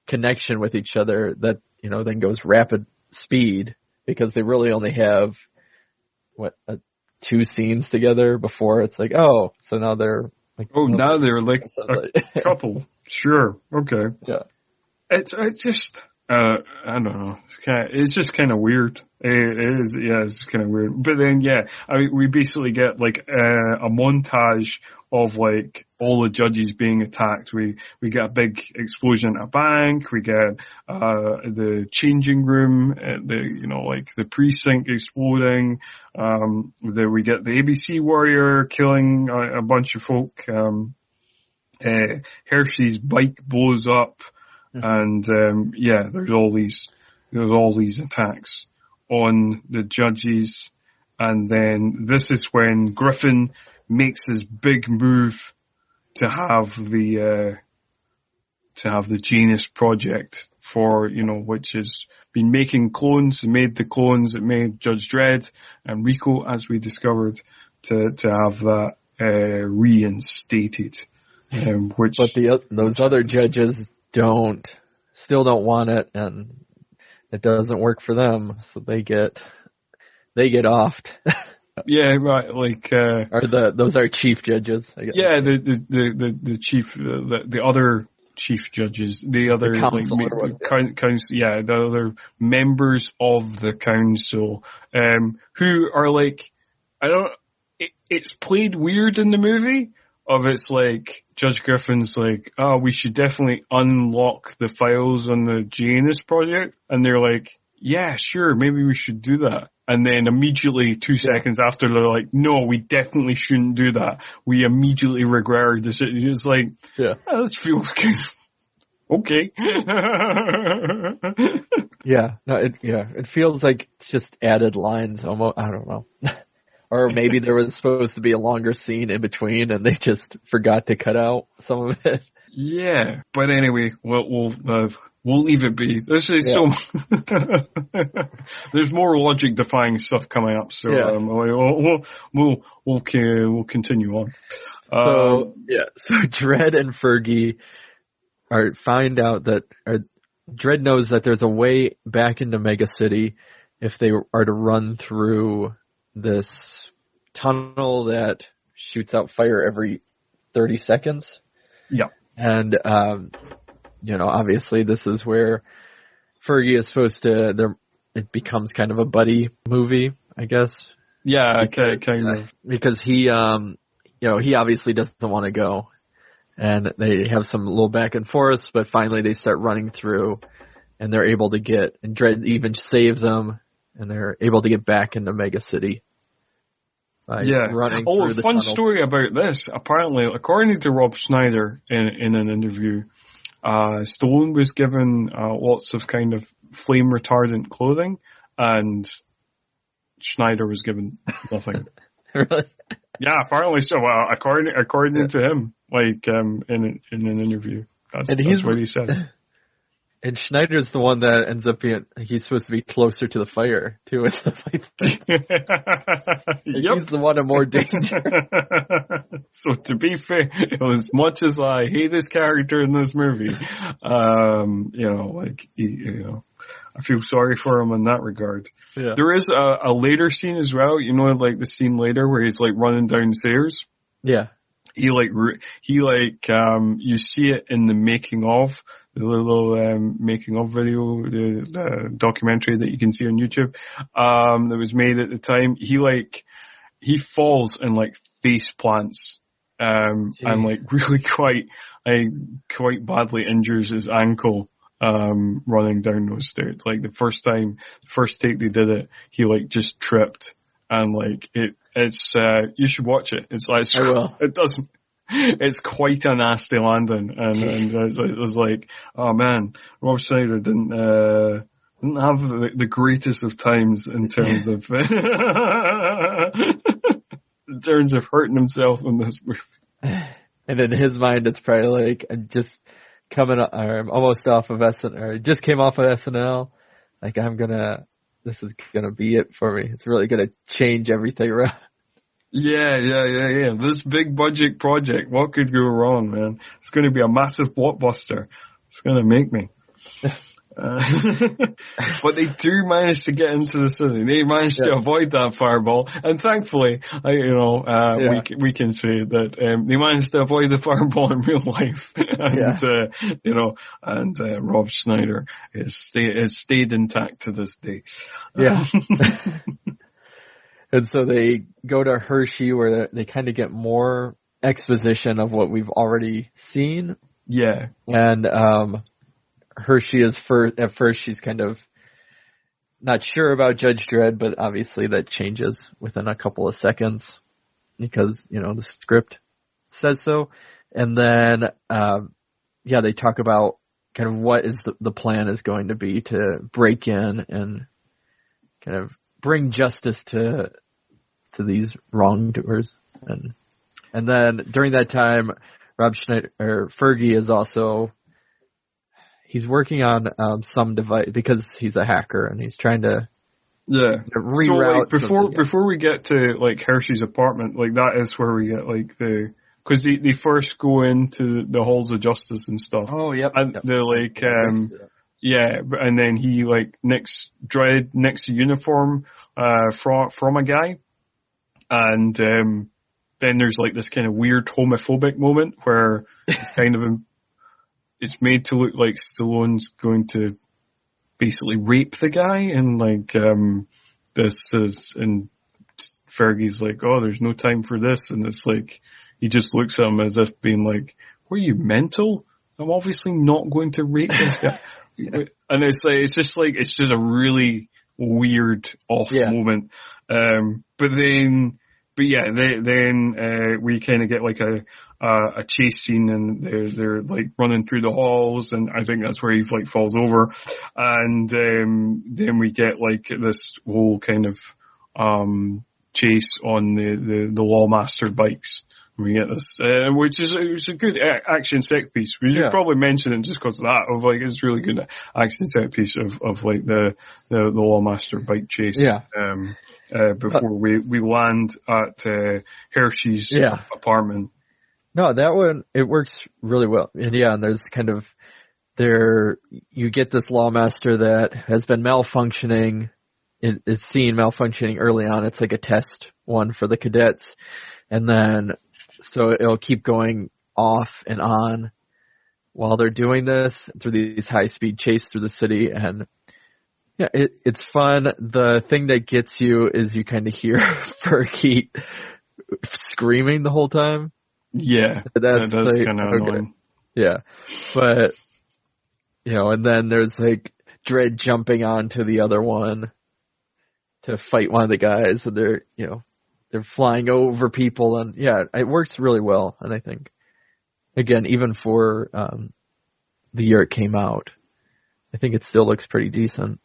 connection with each other that, then goes rapid speed, because they really only have two scenes together before it's like, so now they're like, now they're like a couple. Sure. Okay. Yeah. It's just, I don't know. It's just kind of weird. It is, yeah, it's kind of weird. But then, we basically get like a montage of like all the judges being attacked. We get a big explosion at a bank. We get the changing room, the precinct exploding. We get the ABC warrior killing a bunch of folk. Hershey's bike blows up, and there's all these attacks on the judges, and then this is when Griffin makes his big move to have to have the Janus Project for, which has been making clones. It made the clones. It made Judge Dredd and Rico, as we discovered, to have that reinstated. But those other judges still don't want it, and it doesn't work for them, so they get offed. Yeah, right. Like, those are chief judges, I guess. Yeah, the chief, the other chief judges, the other council, yeah, the other members of the council, who are like, it's played weird in the movie. It's like Judge Griffin's like, oh, we should definitely unlock the files on the Janus Project, and they're like, yeah, sure, maybe we should do that. And then immediately 2 seconds after, they're like, no, we definitely shouldn't do that. We immediately regret our decision. It's like, this feels kind of okay. It feels like it's just added lines almost. I don't know. Or maybe there was supposed to be a longer scene in between and they just forgot to cut out some of it. Yeah, but anyway, we'll leave it be. There's there's more logic defying stuff coming up, so we'll continue on. So Dredd and Fergie find out that Dredd knows that there's a way back into Mega City if they are to run through this tunnel that shoots out fire every 30 seconds. Yeah. And, obviously this is where Fergie is supposed to, it becomes kind of a buddy movie, I guess. Yeah, kind of. Because he obviously doesn't want to go. And they have some little back and forth, but finally they start running through and they're able to and Dredd even saves them, and they're able to get back into Mega City. Running through the fun tunnel. Story about this. Apparently, according to Rob Schneider in an interview, Stallone was given lots of kind of flame retardant clothing, and Schneider was given nothing. Really? Yeah, apparently so. According to him, like in an interview, that's what he said. And Schneider's the one that ends up he's supposed to be closer to the fire, too. It's the fight. He's the one in more danger. So to be fair, as much as I hate this character in this movie, I feel sorry for him in that regard. Yeah. There is a later scene as well, like the scene later where he's like running downstairs. Yeah. You see it in the making of, the little making of video, the documentary that you can see on YouTube, that was made at the time. He falls and like face plants, and like really quite badly injures his ankle, running down those stairs. Like the first take they did it, he like just tripped, and like it's you should watch it. It's like, I will. It's quite a nasty landing, and it was like, oh man, Rob Schneider didn't have the greatest of times in terms of hurting himself in this movie. And in his mind, it's probably like just coming, I'm almost off of just came off of SNL. Like this is gonna be it for me. It's really gonna change everything around. Yeah. This big budget project, what could go wrong, man? It's going to be a massive blockbuster. It's going to make me. But they do manage to get into the city. They managed to avoid that fireball, and thankfully, we can say that they managed to avoid the fireball in real life. And Rob Schneider has stayed intact to this day. Yeah. And so they go to Hershey, where they kind of get more exposition of what we've already seen. Yeah. And Hershey at first she's kind of not sure about Judge Dredd, but obviously that changes within a couple of seconds because, the script says so. And then, they talk about kind of what is the plan is going to be to break in and kind of bring justice to these wrongdoers, and then during that time, Rob Schneider or Fergie is also he's working on some device because he's a hacker and he's trying to reroute. So, like, before we get to like Hershey's apartment, like that is where we get like because they first go into the halls of justice and stuff. Oh, yep. And they're like, and then he like Dredd nicks a uniform from a guy, and then there's like this kind of weird homophobic moment where it's kind of it's made to look like Stallone's going to basically rape the guy, and like this is, and Fergie's like, oh, there's no time for this, and it's like he just looks at him as if being like, were you mental? I'm obviously not going to rape this guy. And it's just a really weird off moment. But then we kind of get like a chase scene, and they're like running through the halls, and I think that's where he like falls over. And then we get like this whole kind of chase on the Lawmaster bikes. We get this, which is a good action set piece. We should probably mention it just because of that. Of like, it's really good action set piece of like the Lawmaster bike chase. Yeah. Before we land at Hershey's apartment. No, that one it works really well. And and there's kind of you get this Lawmaster that has been malfunctioning. It's seen malfunctioning early on. It's like a test one for the cadets, and then. So it'll keep going off and on while they're doing this through these high-speed chase through the city. And it's fun. The thing that gets you is you kind of hear Fergie screaming the whole time. Yeah, that's like, kind of annoying. Yeah, but, and then there's like Dredd jumping onto the other one to fight one of the guys. And they're flying over people, and it works really well. And I think, again, even for the year it came out, I think it still looks pretty decent.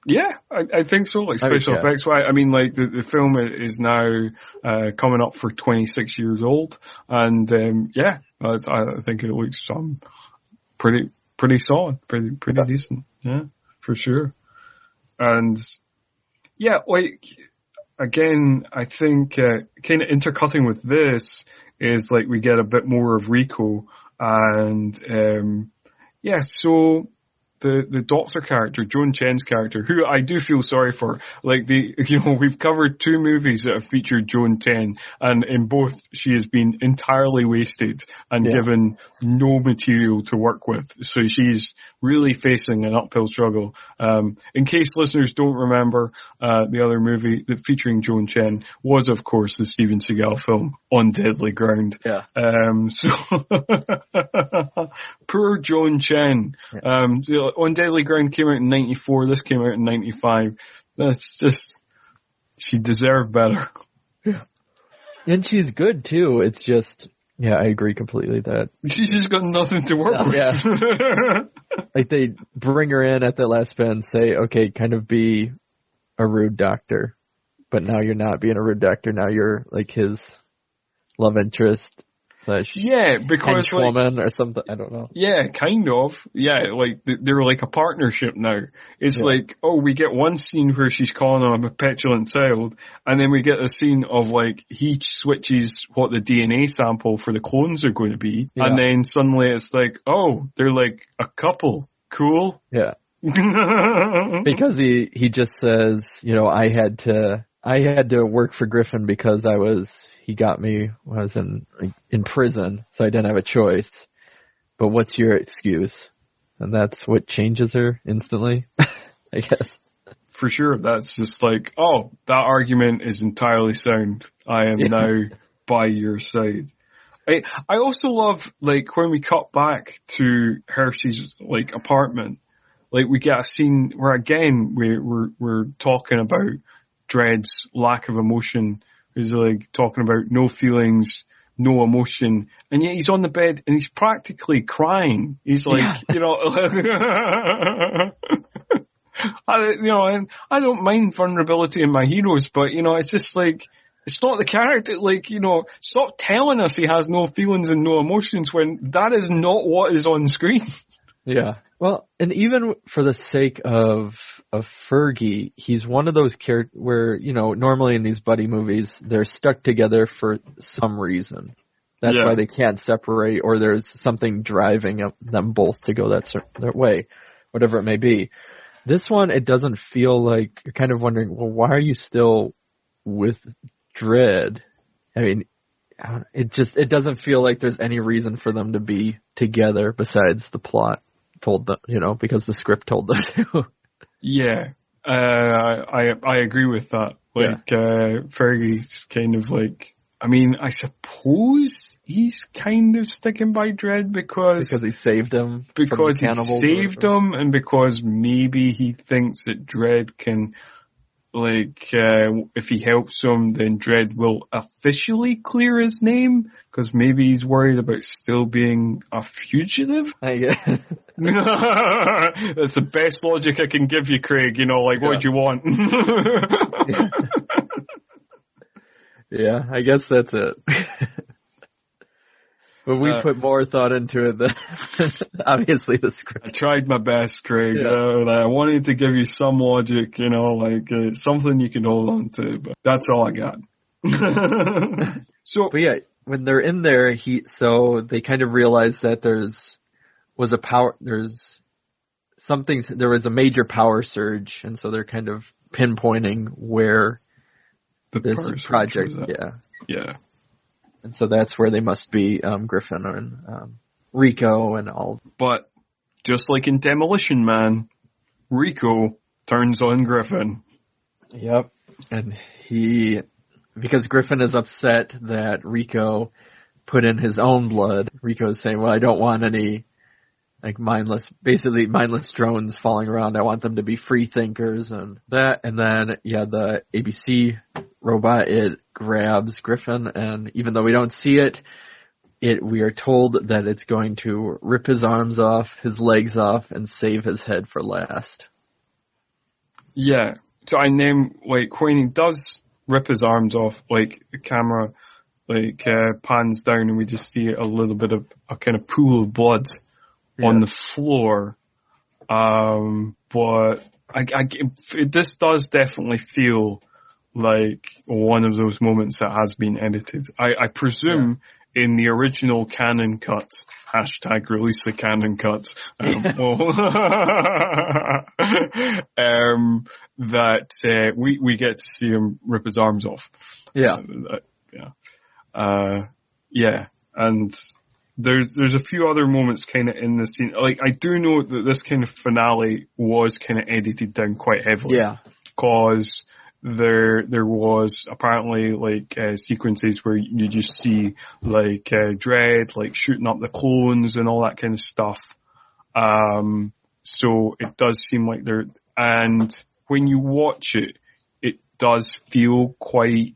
Yeah, I think so. Like special effects, I mean, like the film is now coming up for 26 years old, and I think it looks pretty solid, pretty decent. Yeah, for sure. And like. Again, I think kind of intercutting with this is like we get a bit more of Rico, and so the doctor character, Joan Chen's character, who I do feel sorry for. Like we've covered 2 movies that have featured Joan Chen, and in both she has been entirely wasted and given no material to work with. So she's really facing an uphill struggle. In case listeners don't remember, the other movie that featuring Joan Chen was, of course, the Steven Seagal film On Deadly Ground. Yeah. So poor Joan Chen. On Deadly Ground came out in 94. This came out in 95. That's just, she deserved better. Yeah. And she's good too. It's just, I agree completely that she's just got nothing to work with. Yeah. Like they bring her in at the last bit and say, okay, kind of be a rude doctor, but now you're not being a rude doctor. Now you're like his love interest. Because woman or something, I don't know. Yeah, kind of. Yeah, like they're like a partnership now. It's like, we get one scene where she's calling him a petulant child, and then we get a scene of like he switches what the DNA sample for the clones are going to be, and then suddenly it's like, they're like a couple. Cool. Yeah. Because he just says, I had to work for Griffin because he got me when I was in prison, so I didn't have a choice. But what's your excuse? And that's what changes her instantly, I guess. For sure, that's just like, that argument is entirely sound. I am now by your side. I also love, like, when we cut back to Hershey's, like, apartment, like, we get a scene where, again, we're talking about Dredd's lack of emotion. He's like talking about no feelings, no emotion, and yet he's on the bed and he's practically crying. He's like, I don't mind vulnerability in my heroes, but it's just like, it's not the character. Like, stop telling us he has no feelings and no emotions when that is not what is on screen. Yeah. Well, and even for the sake of Fergie, he's one of those characters where, normally in these buddy movies, they're stuck together for some reason. That's why they can't separate, or there's something driving them both to go that way, whatever it may be. This one, it doesn't feel like you're kind of wondering, well, why are you still with Dredd? I mean, it doesn't feel like there's any reason for them to be together besides the plot told them, because the script told them to. Yeah, I agree with that. Fergie's kind of like, I mean, I suppose he's kind of sticking by Dredd because he saved him. Because he saved him, and because maybe he thinks that Dredd can, if he helps him, then Dredd will officially clear his name, because maybe he's worried about still being a fugitive. I guess. That's the best logic I can give you, Craig. What do you want? Yeah, I guess that's it. But we put more thought into it than obviously the script. I tried my best, Craig. Yeah. I wanted to give you some logic, something you can hold on to, but that's all I got. But yeah, when they're in there, they kind of realize that there was a major power surge, and so they're kind of pinpointing where this project, yeah. And so that's where they must be, Griffin and Rico and all. But just like in Demolition Man, Rico turns on Griffin. Yep. And because Griffin is upset that Rico put in his own blood, Rico is saying, well, I don't want any mindless drones falling around. I want them to be free thinkers and that. And then, the ABC robot, it grabs Griffin, and even though we don't see it, we are told that it's going to rip his arms off, his legs off, and save his head for last. Yeah. So when he does rip his arms off, the camera, pans down and we just see a little bit of a kind of pool of blood on the floor. But this does definitely feel like one of those moments that has been edited. I presume in the original canon cut, # release the canon cut, that we get to see him rip his arms off. Yeah. And there's a few other moments kind of in the scene. I do know that this kind of finale was kind of edited down quite heavily. Yeah. Cause there was apparently sequences where you just see Dredd shooting up the clones and all that kind of stuff. So it does seem like and when you watch it, it does feel quite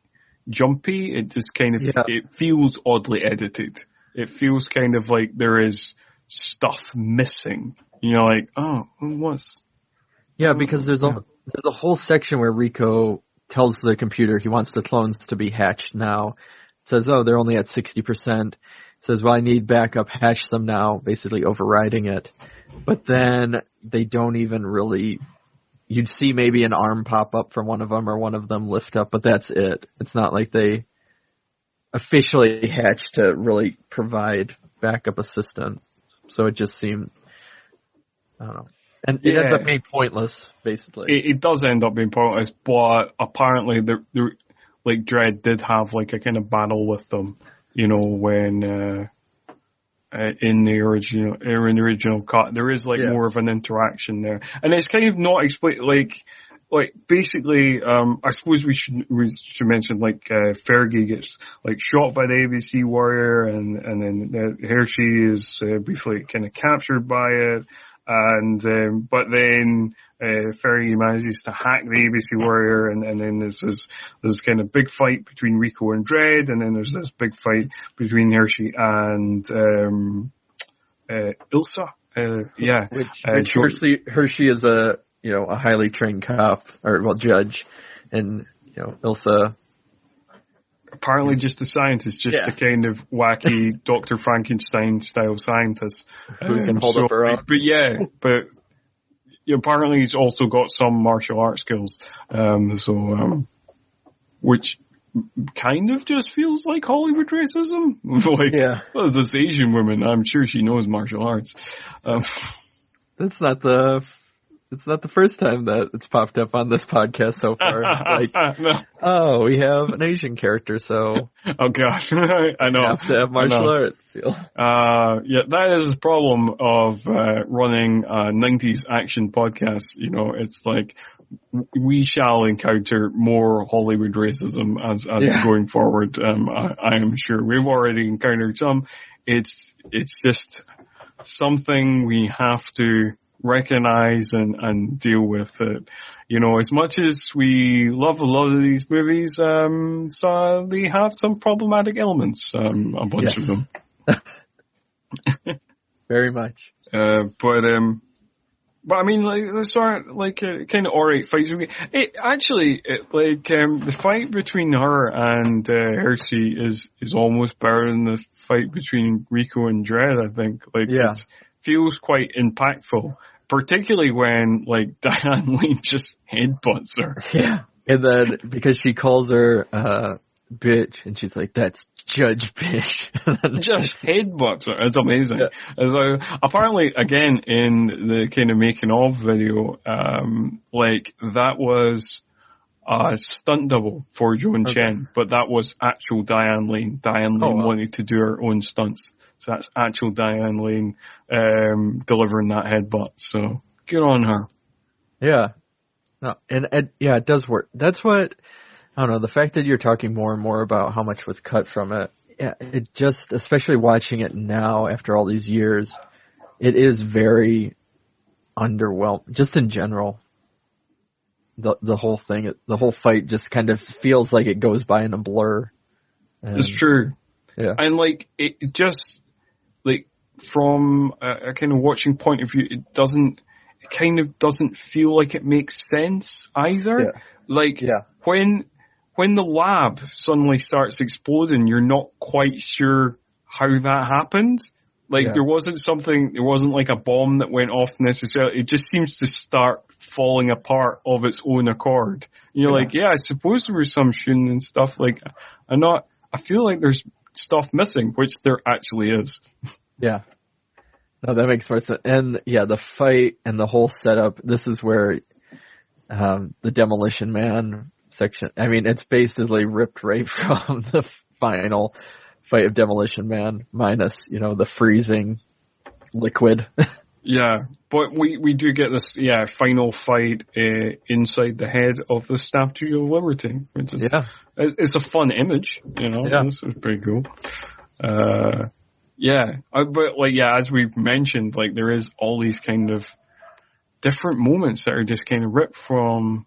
jumpy. It just kind of, it feels oddly edited. It feels kind of like there is stuff missing. What's... Yeah, because there's a whole section where Rico tells the computer he wants the clones to be hatched now. It says, they're only at 60%. It says, well, I need backup, hatch them now, basically overriding it. But then they don't even really... You'd see maybe an arm pop up from one of them or one of them lift up, but that's it. It's not like they officially hatched to really provide backup assistance. So it just seemed... I don't know. And it ends up being pointless, basically. It does end up being pointless, but apparently, Dredd did have a kind of battle with them, when in the original cut, there is more of an interaction there, and it's kind of not explained. Basically, I suppose we should mention Fergie gets shot by the ABC warrior, and then Hershey is briefly kind of captured by it. And, but then, Fergie manages to hack the ABC warrior, and then there's this kind of big fight between Rico and Dredd, and then there's this big fight between Hershey and, Ilsa. Which Hershey is a highly trained cop, judge, and, Ilsa apparently just a scientist, just a kind of wacky Dr. Frankenstein style scientist. Who can hold up her own. But apparently he's also got some martial arts skills. Which kind of just feels like Hollywood racism. Well, this Asian woman, I'm sure she knows martial arts. It's not the first time that it's popped up on this podcast so far. No. We have an Asian character, so. Oh God, I know. You have to have martial arts. That is the problem of running a 90s action podcast. It's like we shall encounter more Hollywood racism as going forward. I am sure we've already encountered some. It's just something we have to recognize and deal with it. As much as we love a lot of these movies, so they have some problematic elements, a bunch of them. Very much. But I mean, the sort kind of alright fights. The fight between her and Hersey is almost better than the fight between Rico and Dredd, I think. It feels quite impactful, particularly when Diane Lane just headbutts her. Yeah, and then because she calls her bitch, and she's like, "That's Judge bitch." Just headbutts her. It's amazing. Yeah. So apparently, again, in the kind of making of video, that was a stunt double for Joan Chen, but that was actual Diane Lane. Diane Lane wanted to do her own stunts. So that's actual Diane Lane delivering that headbutt. So good on her. Yeah. No, and it does work. That's what, I don't know, the fact that you're talking more and more about how much was cut from it, it just, especially watching it now after all these years, it is very underwhelming, just in general. The whole thing, the whole fight just kind of feels like it goes by in a blur. It's true. Yeah. And it just, from a kind of watching point of view, it kind of doesn't feel like it makes sense either. Yeah. When the lab suddenly starts exploding, you're not quite sure how that happened. There wasn't like a bomb that went off necessarily. It just seems to start falling apart of its own accord. And you're I suppose there was some shooting and stuff. I feel like there's stuff missing, which there actually is. Yeah. No, that makes more sense. And the fight and the whole setup, this is where the Demolition Man section, I mean, it's basically ripped right from the final fight of Demolition Man, minus, the freezing liquid. Yeah, but we do get this, final fight inside the head of the Statue of Liberty, which is, it's a fun image, This is pretty cool. As we've mentioned, there is all these kind of different moments that are just kind of ripped from,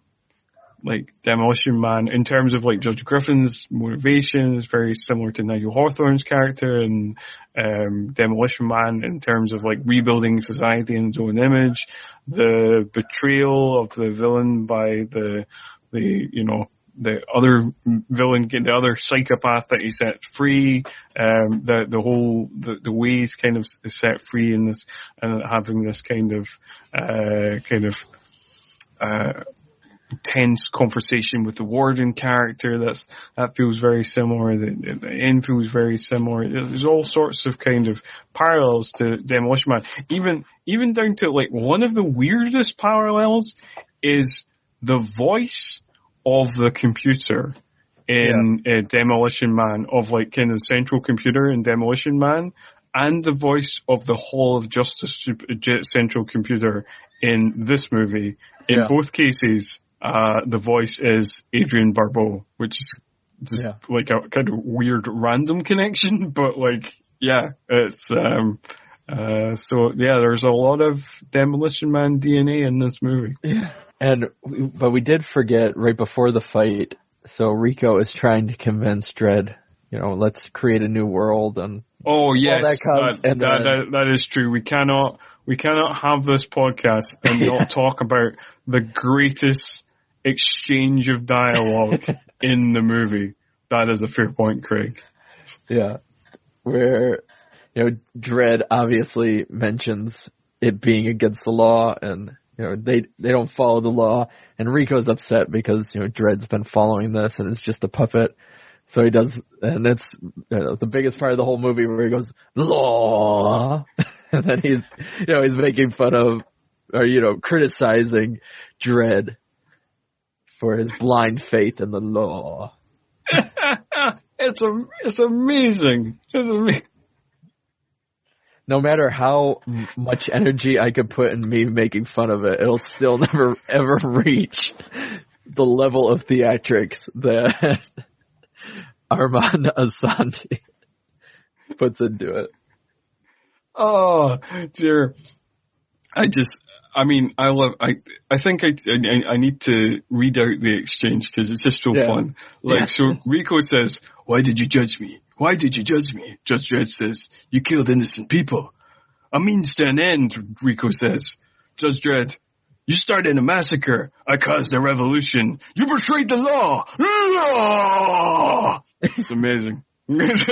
Demolition Man, in terms of, Judge Griffin's motivation is very similar to Nigel Hawthorne's character, and Demolition Man in terms of, rebuilding society in his own image, the betrayal of the villain by the other villain, the other psychopath that he set free, the way he's kind of set free in this, and having this kind of tense conversation with the warden character, that feels very similar. The end feels very similar. There's all sorts of kind of parallels to Demolition Man. Even down to one of the weirdest parallels is the voice of the computer in Demolition Man, of kind of central computer in Demolition Man, and the voice of the Hall of Justice central computer in this movie. In both cases, the voice is Adrian Barbeau, which is just a kind of weird random connection, but it's there's a lot of Demolition Man DNA in this movie. Yeah. But we did forget right before the fight, so Rico is trying to convince Dredd, let's create a new world, and that is true. We cannot have this podcast and not talk about the greatest exchange of dialogue in the movie That is a fair point, Craig. Yeah. Where, Dredd obviously mentions it being against the law, and, they don't follow the law, and Rico's upset because, Dredd's been following this and it's just a puppet. So he does, and it's the biggest part of the whole movie where he goes, law! And then he's making fun of, or, criticizing Dredd for his blind faith in the law. It's amazing. It's amazing. No matter how much energy I could put in me making fun of it, it'll still never, ever reach the level of theatrics that Armand Assante puts into it. Oh, dear. I think I need to read out the exchange because it's just so fun. So Rico says, "Why did you judge me? Why did you judge me?" Judge Dredd says, "You killed innocent people." "A means to an end," Rico says. Judge Dredd, "You started a massacre. I caused a revolution. You betrayed the law. Law!" It's amazing. It's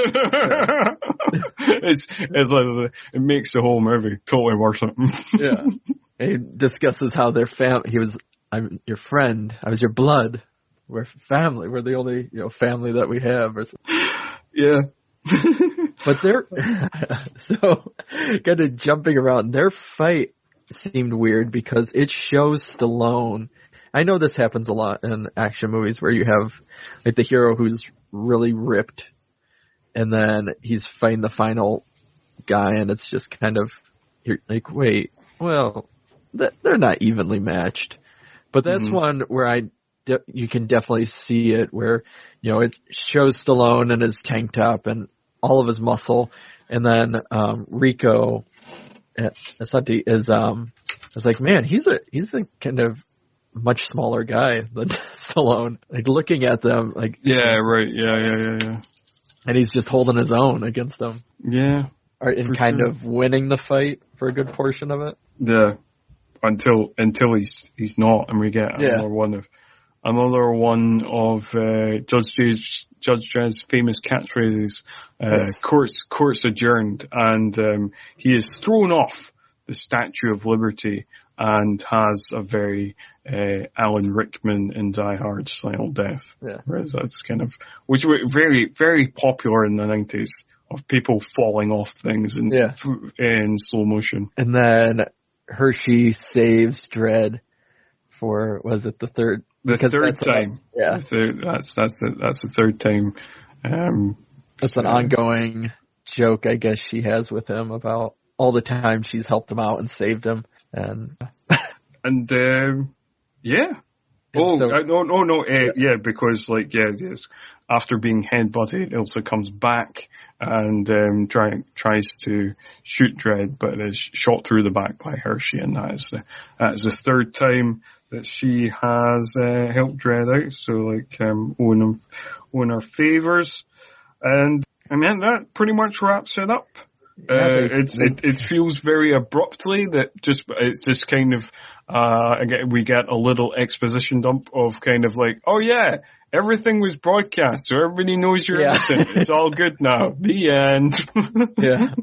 like, it makes the whole movie totally worth it. Yeah. He discusses how their I'm your friend. I was your blood. We're family. We're the only, family that we have. Yeah. But so kind of jumping around, their fight seemed weird because it shows Stallone. I know this happens a lot in action movies where you have like the hero who's really ripped, and then he's fighting the final guy, and it's just kind of, you're like, wait, well, they're not evenly matched. But that's one where you can definitely see it, where, it shows Stallone in his tank top and all of his muscle, and then Rico Assante is like, man, he's a kind of much smaller guy than Stallone. Like, looking at them, like, yeah, right, yeah. And he's just holding his own against them. Yeah. And kind of winning the fight for a good portion of it. Yeah. Until he's not, and we get another one of Judge Dredd's famous catchphrases. Court's adjourned, and he is thrown off the Statue of Liberty and has a very Alan Rickman in Die Hard style death. Yeah. Whereas that's which were very, very popular in the 90s, of people falling off things in slow motion. And then Hershey saves Dredd for, was it the third? The third time. That's the third time. That's an ongoing joke, I guess, she has with him about all the time she's helped him out and saved him. Yeah. Because after being headbutted, Ilsa comes back and tries to shoot Dredd, but is shot through the back by Hershey, and that is the third time that she has helped Dredd out. So owing her favors, and I mean that pretty much wraps it up. It feels very abruptly that it's just kind of again we get a little exposition dump of kind of like, oh yeah, everything was broadcast, so everybody knows you're innocent. It's all good now. The end. Yeah.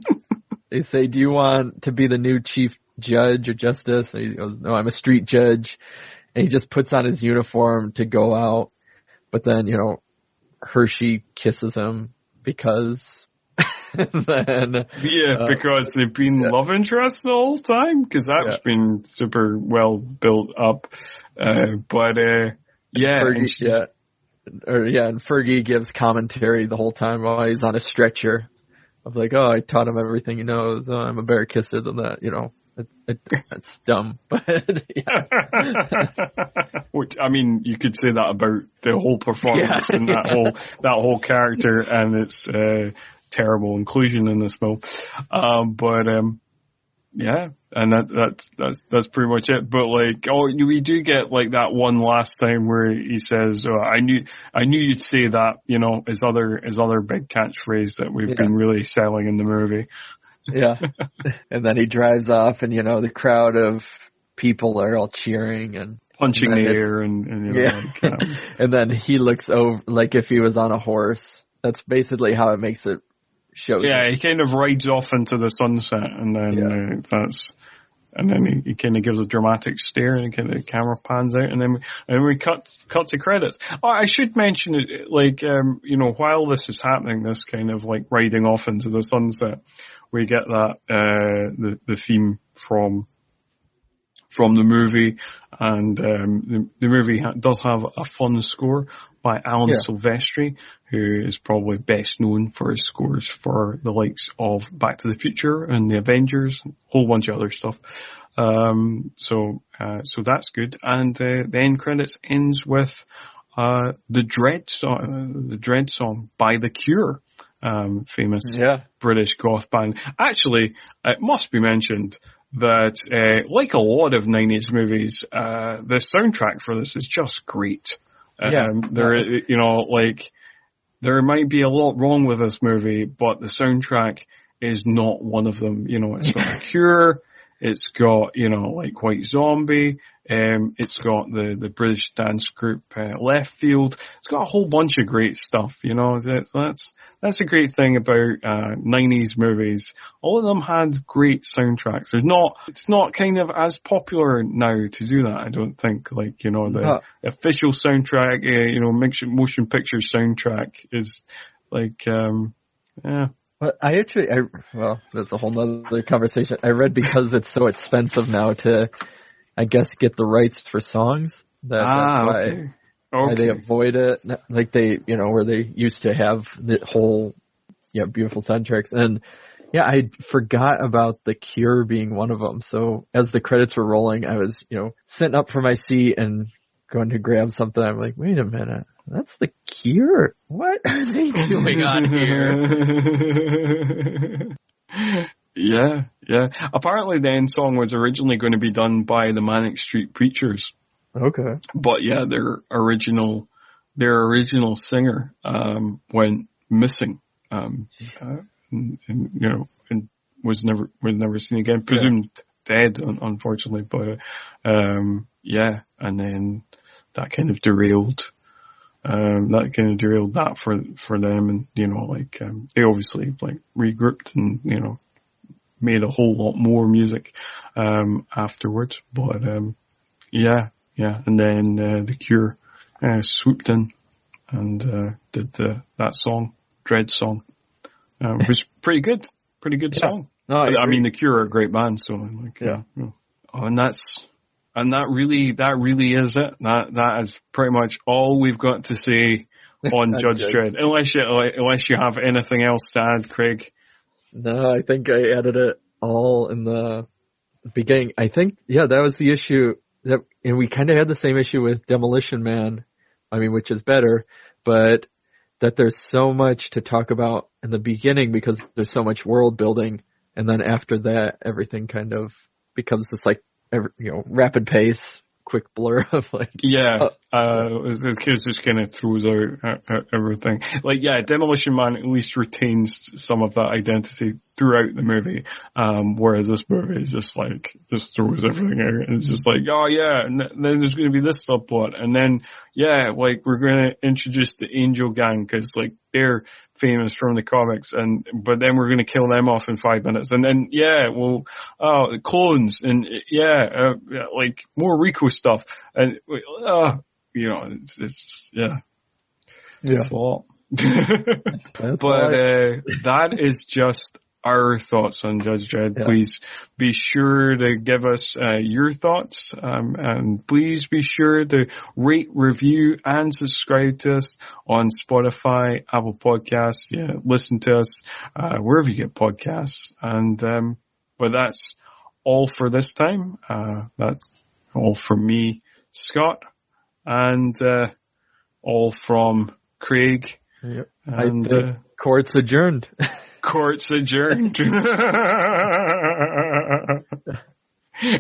They say, "Do you want to be the new chief judge or justice?" And he goes, "No, I'm a street judge." And he just puts on his uniform to go out, but then Hershey kisses him because. Because they've been love interests the whole time, because that's been super well built up. And Fergie gives commentary the whole time while he's on a stretcher of like, "Oh, I taught him everything he knows. Oh, I'm a better kisser than that." It's dumb, but which, I mean, you could say that about the whole performance and that whole character and its terrible inclusion in this film. And that's pretty much it. But we do get that one last time where he says, "Oh, I knew you'd say that," his other big catchphrase that we've been really selling in the movie. Yeah. And then he drives off, and the crowd of people are all cheering, and punching the air and you know, yeah. like, and then he looks over like if he was on a horse. That's basically how it makes it show. Yeah, he kind of rides off into the sunset, and then and then he kind of gives a dramatic stare, and kind of the camera pans out, and then we cut to credits. Oh, I should mention it, like, you know, while this is happening, this kind of like riding off into the sunset, we get that the theme from the movie, and the movie does have a fun score by Alan Silvestri, who is probably best known for his scores for the likes of Back to the Future and the Avengers, a whole bunch of other stuff. So that's good. And the end credits ends with the Dredd song by The Cure, famous British goth band. Actually, it must be mentioned that, like a lot of 90s movies, the soundtrack for this is just great. You know, like, there might be a lot wrong with this movie, but the soundtrack is not one of them. You know, it's got The Cure, it's got, you know, like White Zombie, it's got the British dance group, Left Field. It's got a whole bunch of great stuff, you know. That's a great thing about 90s movies. All of them had great soundtracks. It's not kind of as popular now to do that, I don't think. Like, you know, the official soundtrack, you know, motion picture soundtrack is like, Well, well, that's a whole nother conversation. I read because it's so expensive now to, I guess, get the rights for songs. That's why they avoid it. Like they, you know, where they used to have the whole, beautiful soundtracks. And I forgot about The Cure being one of them. So as the credits were rolling, I was, you know, sitting up from my seat and going to grab something. I'm like, wait a minute. That's The Cure. What are they doing on here? Yeah. Apparently the end song was originally going to be done by the Manic Street Preachers. Okay. But their original singer, went missing, and was never seen again, presumed dead, unfortunately, but, and then that kind of derailed that for them, and, you know, like, they obviously, like, regrouped and, you know, made a whole lot more music, afterwards, but, and then, The Cure, swooped in and, did that song, Dredd song, it was pretty good song. No, I mean, The Cure are a great band, so I'm like, and that really is it. That is pretty much all we've got to say on Judge Dredd. Unless you have anything else to add, Craig. No, I think I added it all in the beginning. I think, that was the issue and we kind of had the same issue with Demolition Man. I mean, which is better, but that there's so much to talk about in the beginning because there's so much world building, and then after that, everything kind of becomes this like, rapid pace, quick blur of like. The kids just kind of throws out everything. Like, Demolition Man at least retains some of that identity throughout the movie, whereas this movie is just throws everything out. And it's just like, and then there's going to be this subplot, and then like we're going to introduce the Angel Gang because like they're famous from the comics, but then we're going to kill them off in 5 minutes, and then clones, and like more Rico stuff, and it's a lot. But that is just our thoughts on Judge Dredd. Please be sure to give us your thoughts, and please be sure to rate, review, and subscribe to us on Spotify, Apple Podcasts. Listen to us wherever you get podcasts. And but that's all for this time. That's all from me, Scott, and all from Craig. Yep. And court's adjourned. Court's adjourned.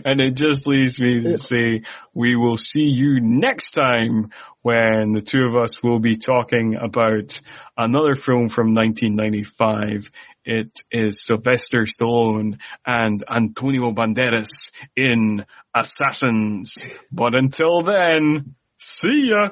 And it just leaves me to say we will see you next time when the two of us will be talking about another film from 1995. It is Sylvester Stallone and Antonio Banderas in Assassins. But until then, see ya!